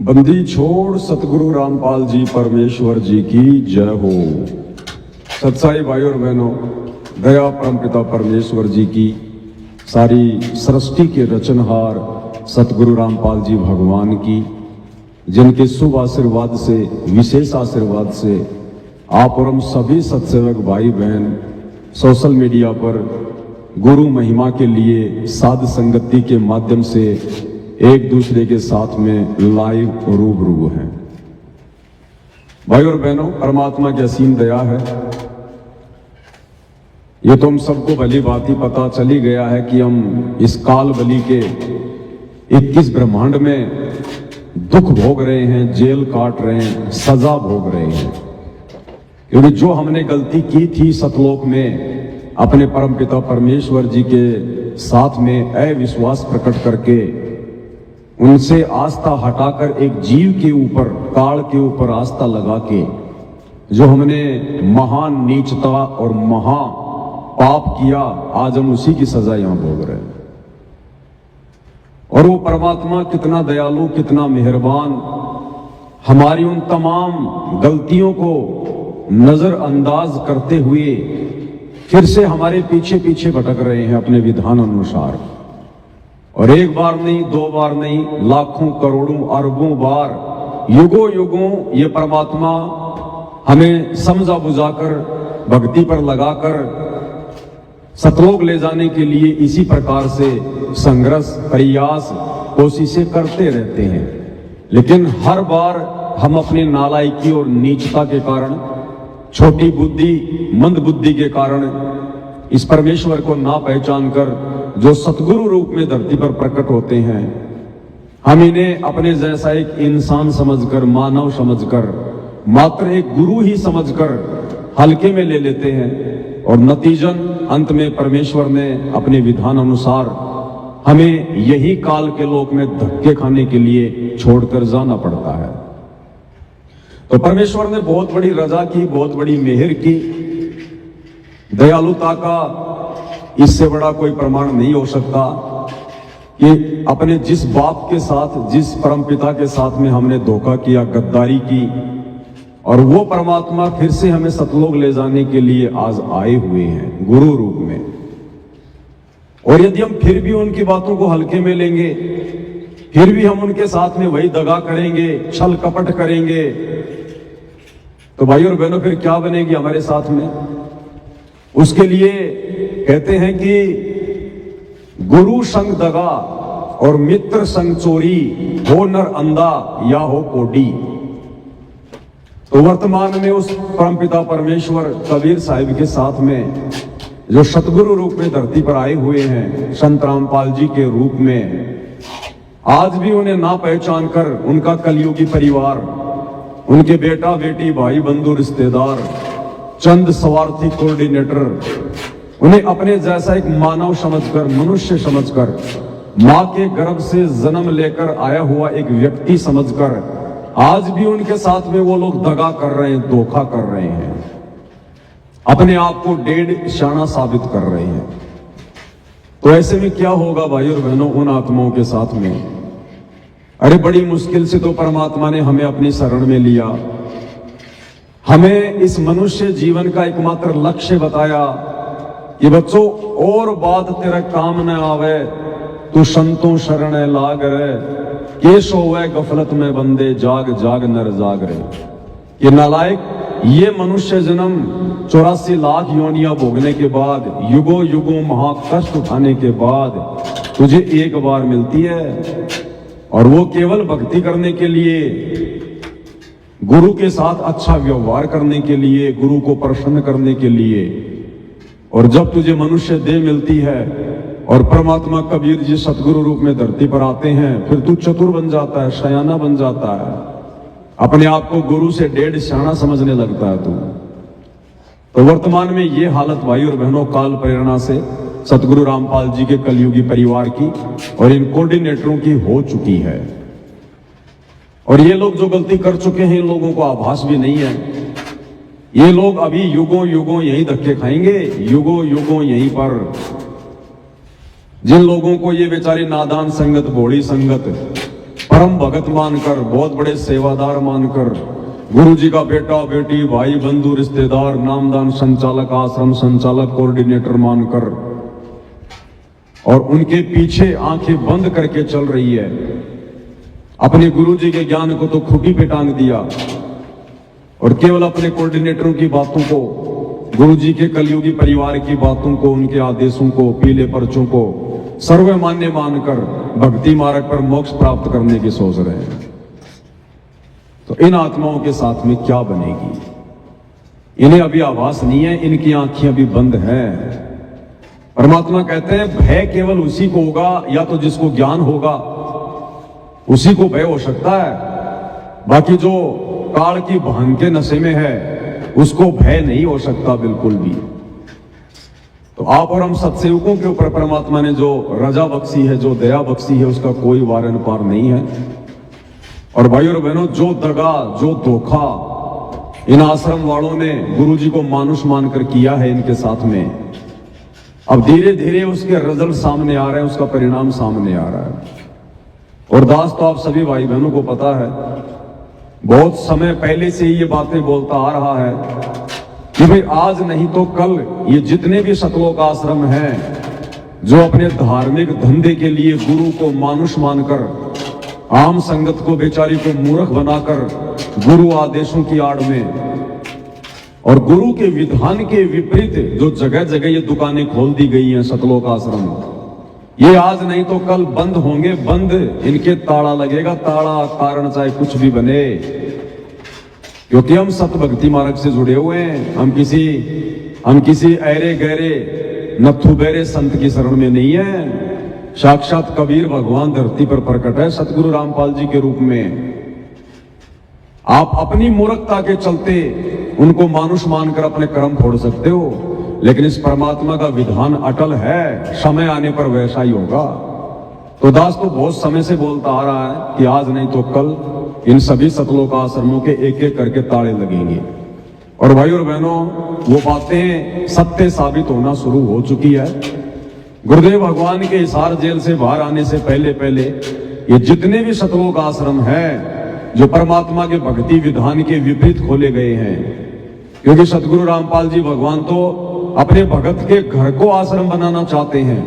बंदी छोड़ सतगुरु रामपाल जी परमेश्वर जी की जय हो। सत्साई भाई और बहनों, दया परमपिता परमेश्वर जी की, सारी सृष्टि के रचनहार सतगुरु रामपाल जी भगवान की, जिनके शुभ आशीर्वाद से, विशेष आशीर्वाद से आप और हम सभी सत्सेवक भाई बहन सोशल मीडिया पर गुरु महिमा के लिए साध संगति के माध्यम से एक दूसरे के साथ में लाइव रूबरू हैं। भाई और बहनों, परमात्मा की असीम दया है। ये तो हम सबको भली बात ही पता चली गया है कि हम इस काल बली के 21 ब्रह्मांड में दुख भोग रहे हैं, जेल काट रहे हैं, सजा भोग रहे हैं, क्योंकि जो हमने गलती की थी सतलोक में अपने परमपिता परमेश्वर जी के साथ में अविश्वास प्रकट करके, उनसे आस्था हटाकर एक जीव के ऊपर, काल के ऊपर आस्था लगा के जो हमने महान नीचता और महा पाप किया, आज हम उसी की सजा यहां भोग रहे हैं। और वो परमात्मा कितना दयालु, कितना मेहरबान, हमारी उन तमाम गलतियों को नजरअंदाज करते हुए फिर से हमारे पीछे पीछे भटक रहे हैं अपने विधान अनुसार। और एक बार नहीं, दो बार नहीं, लाखों करोड़ों अरबों बार, युगों युगों ये परमात्मा हमें समझा बुझाकर, भक्ति पर लगाकर सतलोक ले जाने के लिए इसी प्रकार से संघर्ष, प्रयास, कोशिशें करते रहते हैं। लेकिन हर बार हम अपनी नालायकी और नीचता के कारण, छोटी बुद्धि, मंद बुद्धि के कारण इस परमेश्वर को ना पहचान कर जो सतगुरु रूप में धरती पर प्रकट होते हैं, हम इन्हें अपने जैसा एक इंसान समझकर, मानव समझकर, मात्र एक गुरु ही समझकर हल्के में ले लेते हैं। और नतीजन अंत में परमेश्वर ने अपने विधान अनुसार हमें यही काल के लोक में धक्के खाने के लिए छोड़कर जाना पड़ता है। तो परमेश्वर ने बहुत बड़ी रजा की, बहुत बड़ी मेहर की, दयालुता का इससे बड़ा कोई प्रमाण नहीं हो सकता कि अपने जिस बाप के साथ, जिस परमपिता के साथ में हमने धोखा किया, गद्दारी की, और वो परमात्मा फिर से हमें सतलोक ले जाने के लिए आज आए हुए हैं गुरु रूप में। और यदि हम फिर भी उनकी बातों को हल्के में लेंगे, फिर भी हम उनके साथ में वही दगा करेंगे, छल कपट करेंगे, तो भाई और बहनों फिर क्या बनेगी हमारे साथ में? उसके लिए कहते हैं कि गुरु संग दगा और मित्र संग चोरी, हो नर अंधा या हो कोडी। तो वर्तमान में उस परमपिता परमेश्वर कबीर साहिब के साथ में जो सतगुरु रूप में धरती पर आए हुए हैं, संत रामपाल जी के रूप में, आज भी उन्हें ना पहचान कर उनका कलयुगी परिवार, उनके बेटा बेटी, भाई बंधु, रिश्तेदार, चंद स्वार्थी कोऑर्डिनेटर उन्हें अपने जैसा एक मानव समझकर, मनुष्य समझकर, मां के गर्भ से जन्म लेकर आया हुआ एक व्यक्ति समझकर आज भी उनके साथ में वो लोग दगा कर रहे हैं, धोखा कर रहे हैं, अपने आप को डेढ़ शाना साबित कर रहे हैं। तो ऐसे में क्या होगा भाई और बहनों उन आत्माओं के साथ में? अरे बड़ी मुश्किल से तो परमात्मा ने हमें अपनी शरण में लिया, हमें इस मनुष्य जीवन का एकमात्र लक्ष्य बताया कि बच्चों, और बात तेरा काम न आवे, तू संतों शरण लाग रे, केश होवे गफलत में बंदे, जाग जाग नर जाग रहे। ये नालायक, ये मनुष्य जन्म 84 लाख योनियां भोगने के बाद, युगों युगों महाकष्ट उठाने के बाद तुझे एक बार मिलती है, और वो केवल भक्ति करने के लिए, गुरु के साथ अच्छा व्यवहार करने के लिए, गुरु को प्रसन्न करने के लिए। और जब तुझे मनुष्य देह मिलती है और परमात्मा कबीर जी सतगुरु रूप में धरती पर आते हैं, फिर तू चतुर बन जाता है, शयाना बन जाता है, अपने आप को गुरु से डेढ़ शाना समझने लगता है तू। तो वर्तमान में ये हालत भाई और बहनों काल प्रेरणा से सतगुरु रामपाल जी के कलयुगी परिवार की और इन कोऑर्डिनेटरों की हो चुकी है। और ये लोग जो गलती कर चुके हैं, इन लोगों को आभास भी नहीं है। ये लोग अभी युगों युगों यही धक्के खाएंगे, युगों युगों यहीं पर। जिन लोगों को ये बेचारी नादान संगत, भोड़ी संगत परम भगत मानकर, बहुत बड़े सेवादार मानकर, गुरु जी का बेटा बेटी भाई बंधु रिश्तेदार, नामदान संचालक, आश्रम संचालक, कोऑर्डिनेटर मानकर, और उनके पीछे आंखें बंद करके चल रही है। अपने गुरु जी के ज्ञान को तो खुटी पे टांग दिया और केवल अपने कोऑर्डिनेटरों की बातों को, गुरु जी के कलयुगी परिवार की बातों को, उनके आदेशों को, पीले पर्चों को सर्वमान्य मानकर भक्ति मार्ग पर मोक्ष प्राप्त करने की सोच रहे हैं। तो इन आत्माओं के साथ में क्या बनेगी? इन्हें अभी आभास नहीं है, इनकी आंखें अभी बंद है। परमात्मा कहते हैं भय केवल उसी को होगा, या तो जिसको ज्ञान होगा उसी को भय हो सकता है, बाकी जो काल की भांग के नशे में है उसको भय नहीं हो सकता बिल्कुल भी। तो आप और हम सत्सेवकों के ऊपर परमात्मा ने जो रजा बख्शी है, जो दया बख्शी है, उसका कोई वारन पार नहीं है। और भाई और बहनों, जो दगा, जो धोखा इन आश्रम वालों ने गुरु जी को मानुष मानकर किया है इनके साथ में, अब धीरे धीरे उसके रिजल्ट सामने आ रहे हैं, उसका परिणाम सामने आ रहा है। और दास तो आप सभी भाई बहनों को पता है, बहुत समय पहले से ही ये बातें बोलता आ रहा है कि भाई आज नहीं तो कल ये जितने भी सतलोक आश्रम हैं जो अपने धार्मिक धंधे के लिए गुरु को मानुष मानकर, आम संगत को बेचारी को मूर्ख बनाकर गुरु आदेशों की आड़ में और गुरु के विधान के विपरीत जो जगह जगह ये दुकानें खोल दी गई हैं सतलोक आश्रम, ये आज नहीं तो कल बंद होंगे। बंद इनके ताला लगेगा, ताला, कारण चाहे कुछ भी बने, क्योंकि हम सत भक्ति मार्ग से जुड़े हुए हैं। हम किसी ऐरे गहरे नथु बेरे संत की शरण में नहीं है। साक्षात कबीर भगवान धरती पर प्रकट है सतगुरु रामपाल जी के रूप में। आप अपनी मूर्खता के चलते उनको मानुष मानकर अपने कर्म फोड़ सकते हो, लेकिन इस परमात्मा का विधान अटल है, समय आने पर वैसा ही होगा। तो दास तो बहुत समय से बोलता आ रहा है कि आज नहीं तो कल इन सभी सतलोक आश्रमों के एक एक करके ताले लगेंगे। और भाई और बहनों, वो बातें सत्य साबित होना शुरू हो चुकी है। गुरुदेव भगवान के हिसार जेल से बाहर आने से पहले पहले ये जितने भी सतलोक आश्रम हैं जो परमात्मा के भक्ति विधान के विपरीत खोले गए हैं, क्योंकि सतगुरु रामपाल जी भगवान तो अपने भगत के घर को आश्रम बनाना चाहते हैं,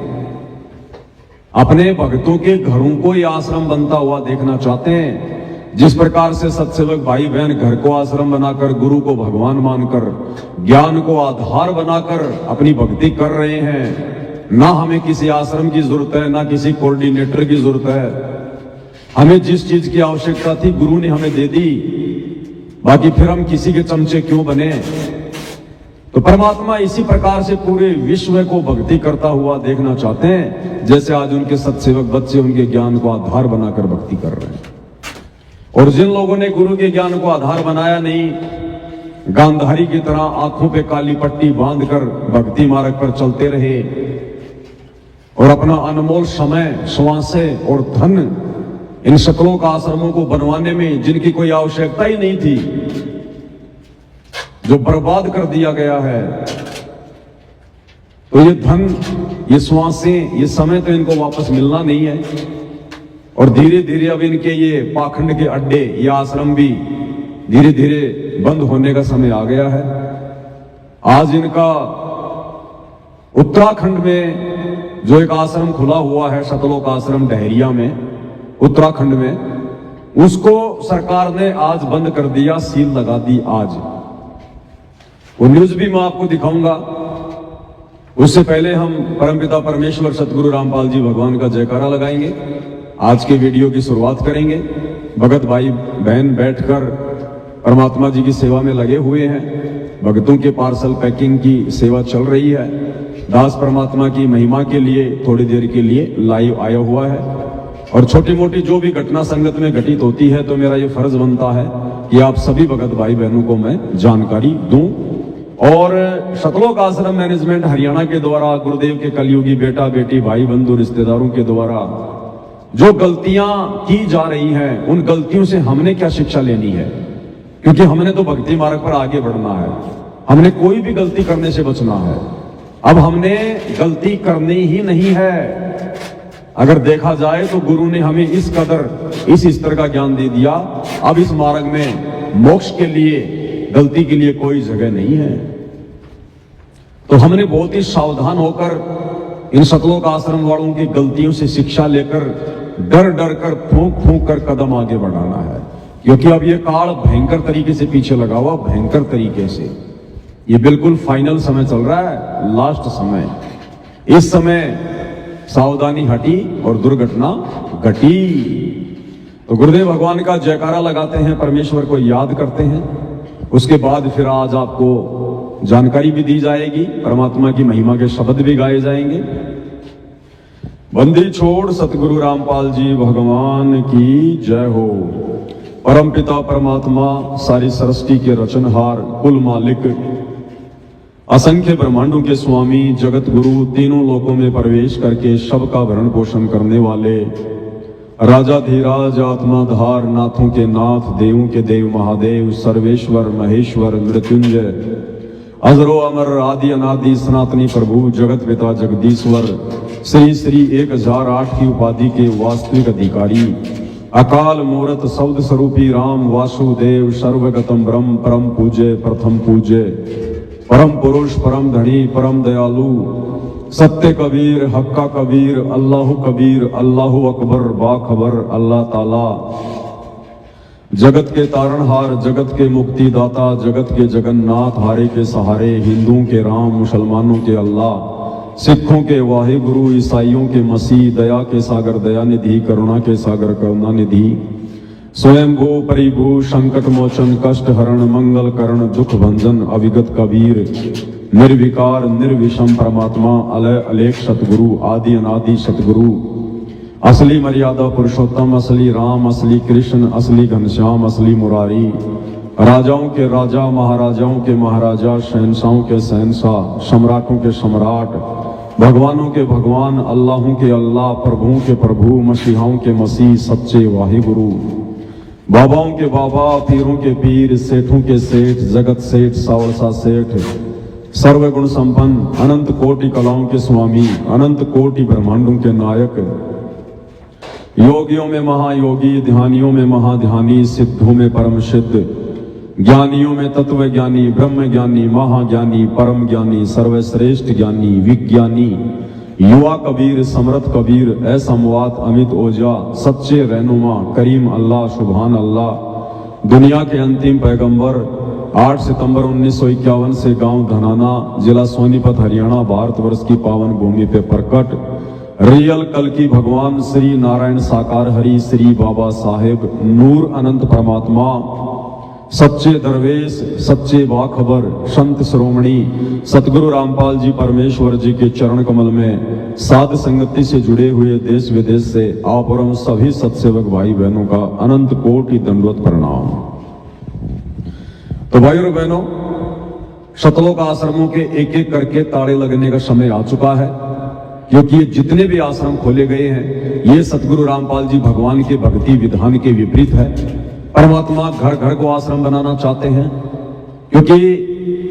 अपने भक्तों के घरों को ये आश्रम बनता हुआ देखना चाहते हैं। जिस प्रकार से सत्सेवक भाई बहन घर को आश्रम बनाकर, गुरु को भगवान मानकर, ज्ञान को आधार बनाकर अपनी भक्ति कर रहे हैं, ना हमें किसी आश्रम की जरूरत है, ना किसी कोऑर्डिनेटर की जरूरत है। हमें जिस चीज की आवश्यकता थी गुरु ने हमें दे दी, बाकी फिर हम किसी के चमचे क्यों बने। तो परमात्मा इसी प्रकार से पूरे विश्व को भक्ति करता हुआ देखना चाहते हैं, जैसे आज उनके सत्सेवक बच्चे उनके ज्ञान को आधार बनाकर भक्ति कर रहे हैं। और जिन लोगों ने गुरु के ज्ञान को आधार बनाया नहीं, गांधारी की तरह आंखों पे काली पट्टी बांधकर भक्ति मार्ग पर चलते रहे और अपना अनमोल समय, श्वासें और धन इन सतलोक आश्रमों को बनवाने में जिनकी कोई आवश्यकता ही नहीं थी, जो बर्बाद कर दिया गया है, तो ये धन, ये श्वासें, ये समय तो इनको वापस मिलना नहीं है। और धीरे धीरे अब इनके ये पाखंड के अड्डे, ये आश्रम भी धीरे धीरे बंद होने का समय आ गया है। आज इनका उत्तराखंड में जो एक आश्रम खुला हुआ है, सतलोक आश्रम डहरिया में, उत्तराखंड में, उसको सरकार ने आज बंद कर दिया, सील लगा दी आज। वो न्यूज भी मैं आपको दिखाऊंगा। उससे पहले हम परमपिता परमेश्वर सतगुरु रामपाल जी भगवान का जयकारा लगाएंगे, आज के वीडियो की शुरुआत करेंगे। भगत भाई बहन बैठकर परमात्मा जी की सेवा में लगे हुए हैं, भगतों के पार्सल पैकिंग की सेवा चल रही है। दास परमात्मा की महिमा के लिए थोड़ी देर के लिए लाइव आया हुआ है, और छोटी मोटी जो भी घटना संगत में घटित होती है तो मेरा ये फर्ज बनता है कि आप सभी भगत भाई बहनों को मैं जानकारी दूं। और सतलोक आश्रम मैनेजमेंट हरियाणा के द्वारा, गुरुदेव के कलयुगी बेटा बेटी भाई बंधु रिश्तेदारों के द्वारा जो गलतियां की जा रही हैं, उन गलतियों से हमने क्या शिक्षा लेनी है, क्योंकि हमने तो भक्ति मार्ग पर आगे बढ़ना है, हमने कोई भी गलती करने से बचना है। अब हमने गलती करनी ही नहीं है। अगर देखा जाए तो गुरु ने हमें इस कदर इस स्तर का ज्ञान दे दिया, अब इस मार्ग में मोक्ष के लिए, गलती के लिए कोई जगह नहीं है। तो हमने बहुत ही सावधान होकर इन सतलोक आश्रम वालों की गलतियों से शिक्षा लेकर डर डर कर फूंक फूंक कर कदम आगे बढ़ाना है, क्योंकि अब ये काल भयंकर तरीके से पीछे लगा हुआ, भयंकर तरीके से। ये बिल्कुल फाइनल समय चल रहा है, लास्ट समय। इस समय सावधानी हटी और दुर्घटना घटी। तो गुरुदेव भगवान का जयकारा लगाते हैं, परमेश्वर को याद करते हैं। उसके बाद फिर आज आपको जानकारी भी दी जाएगी, परमात्मा की महिमा के शब्द भी गाए जाएंगे। बंदी छोड़ सतगुरु रामपाल जी भगवान की जय हो। परम पिता परमात्मा, सारी सृष्टि के रचनहार, कुल मालिक, असंख्य ब्रह्मांडों के स्वामी, जगत गुरु, तीनों लोकों में प्रवेश करके सबका भरण पोषण करने वाले, राजाधिराज, आत्माधार, नाथों के नाथ, देवों के देव महादेव, सर्वेश्वर महेश्वर मृत्युंजय, अजरो अमर, आदि अनादि, सनातनी प्रभु, जगत पिता जगदीश्वर, श्री श्री 1008 की उपाधि के वास्तविक अधिकारी, अकाल मूर्त शब्द स्वरूपी राम वासुदेव, सर्वगतम ब्रह्म, परम पूज्य, प्रथम पूज्य, परम पुरुष, परम धनी, परम दयालु, सत्य कबीर, हक्का कबीर, अल्लाहु कबीर, अल्लाहु अकबर, बाखबर, अल्लाह ताला, जगत के तारणहार, जगत के मुक्तिदाता, जगत के जगन्नाथ, हारे के सहारे, हिंदुओं के राम, मुसलमानों के अल्लाह, सिखों के वाहे गुरु, ईसाइयों के मसीह, दया के सागर दया निधि, करुणा के सागर करुणा निधि, स्वयं भू परिभू, संकट मोचन, कष्ट हरण, मंगल करण, दुख भंजन, अविगत कबीर, निर्विकार निर्विषम परमात्मा, अलय अलेख सतगुरु, आदि अनादि सतगुरु, असली मर्यादा पुरुषोत्तम, असली राम, असली कृष्ण, असली घनश्याम, असली मुरारी, राजाओं के राजा, महाराजाओं के महाराजा, शहंशाहों के शहंशाह, सम्राटों के सम्राट, भगवानों के भगवान, अल्लाहों के अल्लाह, प्रभुओं के प्रभु, मसीहाओं के मसीह, सच्चे वाहे गुरु, बाबाओं के बाबा, पीरों के पीर, सेठों के सेठ, जगत सेठ, सावरसा सेठ, सर्वगुण संपन्न, अनंत कोटि कलाओं के स्वामी, अनंत कोटि ब्रह्मांडों के नायक, योगियों में महायोगी, ध्यानियों में महाध्यानी, सिद्धों में परम सिद्ध, ज्ञानियों में तत्व ज्ञानी, ब्रह्म ज्ञानी, महाज्ञानी, परम ज्ञानी, सर्वश्रेष्ठ ज्ञानी, विज्ञानी, युवा कबीर, समर्थ कबीर, असमवात, अमित ओझा, सच्चे रहनुमा, करीम अल्लाह, सुभान अल्लाह, दुनिया के अंतिम पैगंबर, 8 सितंबर 1951 से गांव धनाना, जिला सोनीपत, हरियाणा, भारतवर्ष की पावन भूमि पे प्रकट, रियल कल की भगवान श्री नारायण साकार हरि, श्री बाबा साहेब नूर अनंत परमात्मा, सच्चे दरवेश, सच्चे बाखबर, संत श्रोमणी सतगुरु रामपाल जी परमेश्वर जी के चरण कमल में साध संगति से जुड़े हुए देश विदेश से आप और हम सभी सत्सेवक भाई बहनों का अनंत कोटि दंडवत प्रणाम। तो भाई और बहनों, सतलोक आश्रमों के एक एक करके ताड़े लगने का समय आ चुका है, क्योंकि ये जितने भी आश्रम खोले गए हैं ये सतगुरु रामपाल जी भगवान के भक्ति विधान के विपरीत है। परमात्मा घर घर को आश्रम बनाना चाहते हैं, क्योंकि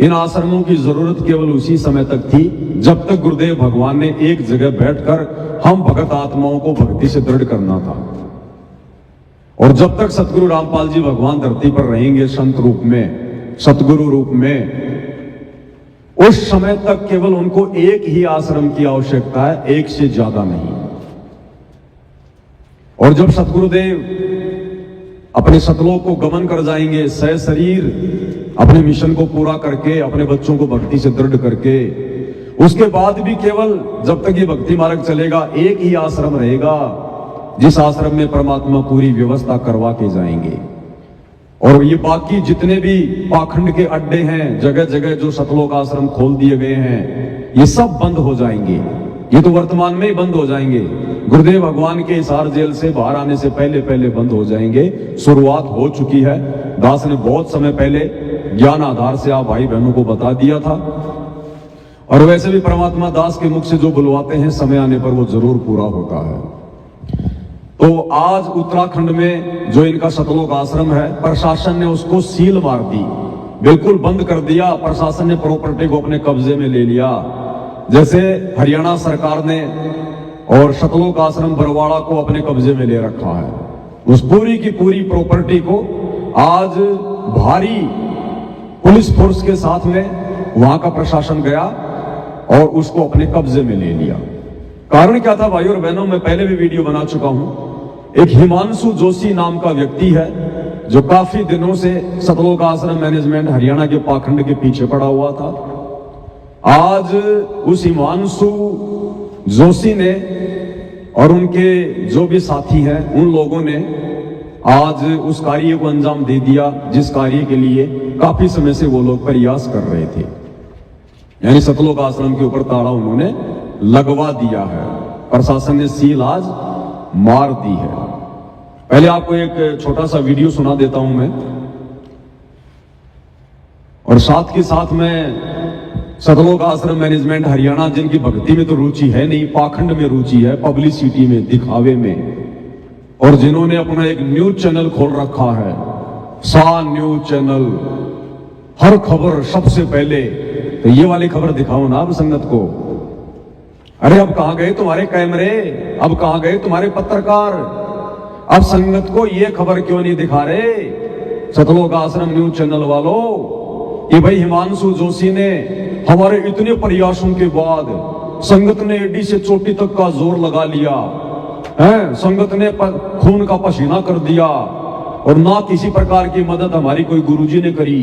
इन आश्रमों की जरूरत केवल उसी समय तक थी जब तक गुरुदेव भगवान ने एक जगह बैठकर हम भगत आत्माओं को भक्ति से दृढ़ करना था। और जब तक सतगुरु रामपाल जी भगवान धरती पर रहेंगे संत रूप में, सतगुरु रूप में, उस समय तक केवल उनको एक ही आश्रम की आवश्यकता है, एक से ज्यादा नहीं। और जब सतगुरुदेव अपने सतलोक को गमन कर जाएंगे, सह शरीर अपने मिशन को पूरा करके, अपने बच्चों को भक्ति से दृढ़ करके, उसके बाद भी केवल जब तक ये भक्ति मार्ग चलेगा एक ही आश्रम रहेगा, जिस आश्रम में परमात्मा पूरी व्यवस्था करवा के जाएंगे। और ये बाकी जितने भी पाखंड के अड्डे हैं, जगह जगह जो सतलोक आश्रम खोल दिए गए हैं, ये सब बंद हो जाएंगे। ये तो वर्तमान में ही बंद हो जाएंगे, गुरुदेव भगवान के हिसार जेल से बाहर आने से पहले पहले बंद हो जाएंगे। शुरुआत हो चुकी है, दास ने बहुत समय पहले ज्ञान आधार से आप भाई बहनों को बता दिया था। और वैसे भी परमात्मा दास के मुख से जो बुलवाते हैं समय आने पर वो जरूर पूरा होता है। तो आज उत्तराखंड में जो इनका सतलोक आश्रम है, प्रशासन ने उसको सील मार दी, बिल्कुल बंद कर दिया। प्रशासन ने प्रॉपर्टी को अपने कब्जे में ले लिया। जैसे हरियाणा सरकार ने और शतलोक आश्रम बरवाड़ा को अपने कब्जे में ले रखा है। उस पूरी की पूरी प्रॉपर्टी को आज भारी पुलिस फोर्स के साथ में वहां का प्रशासन गया और उसको अपने कब्जे में ले लिया। कारण क्या था भाई और बहनों, मैं पहले भी वीडियो बना चुका हूं। एक हिमांशु जोशी नाम का व्यक्ति है जो काफी दिनों से सतलोक आश्रम मैनेजमेंट हरियाणा के पाखंड के पीछे पड़ा हुआ था। आज उस हिमांशु जोशी ने और उनके जो भी साथी हैं उन लोगों ने आज उस कार्य को अंजाम दे दिया जिस कार्य के लिए काफी समय से वो लोग प्रयास कर रहे थे। यानी सतलोक आश्रम के ऊपर ताला उन्होंने लगवा दिया है। प्रशासन ने सील आज मार दी है। पहले आपको एक छोटा सा वीडियो सुना देता हूं मैं, और साथ के साथ में सतलोक आश्रम मैनेजमेंट हरियाणा जिनकी भक्ति में तो रुचि है नहीं, पाखंड में रुचि है, पब्लिसिटी में, दिखावे में, और जिन्होंने अपना एक न्यूज चैनल खोल रखा है, सा न्यूज चैनल, हर खबर सबसे पहले। तो ये वाली खबर दिखाओ ना अब संगत को। अरे अब कहां गए तुम्हारे कैमरे, अब कहां गए तुम्हारे पत्रकार? अब संगत को ये खबर क्यों नहीं दिखा रहे सतलोक आश्रम न्यूज चैनल वालों कि भाई हिमांशु जोशी ने हमारे इतने प्रयासों के बाद संगत ने एडी से चोटी तक का जोर लगा लिया है, संगत ने खून का पसीना कर दिया, और ना किसी प्रकार की मदद हमारी कोई गुरुजी ने करी,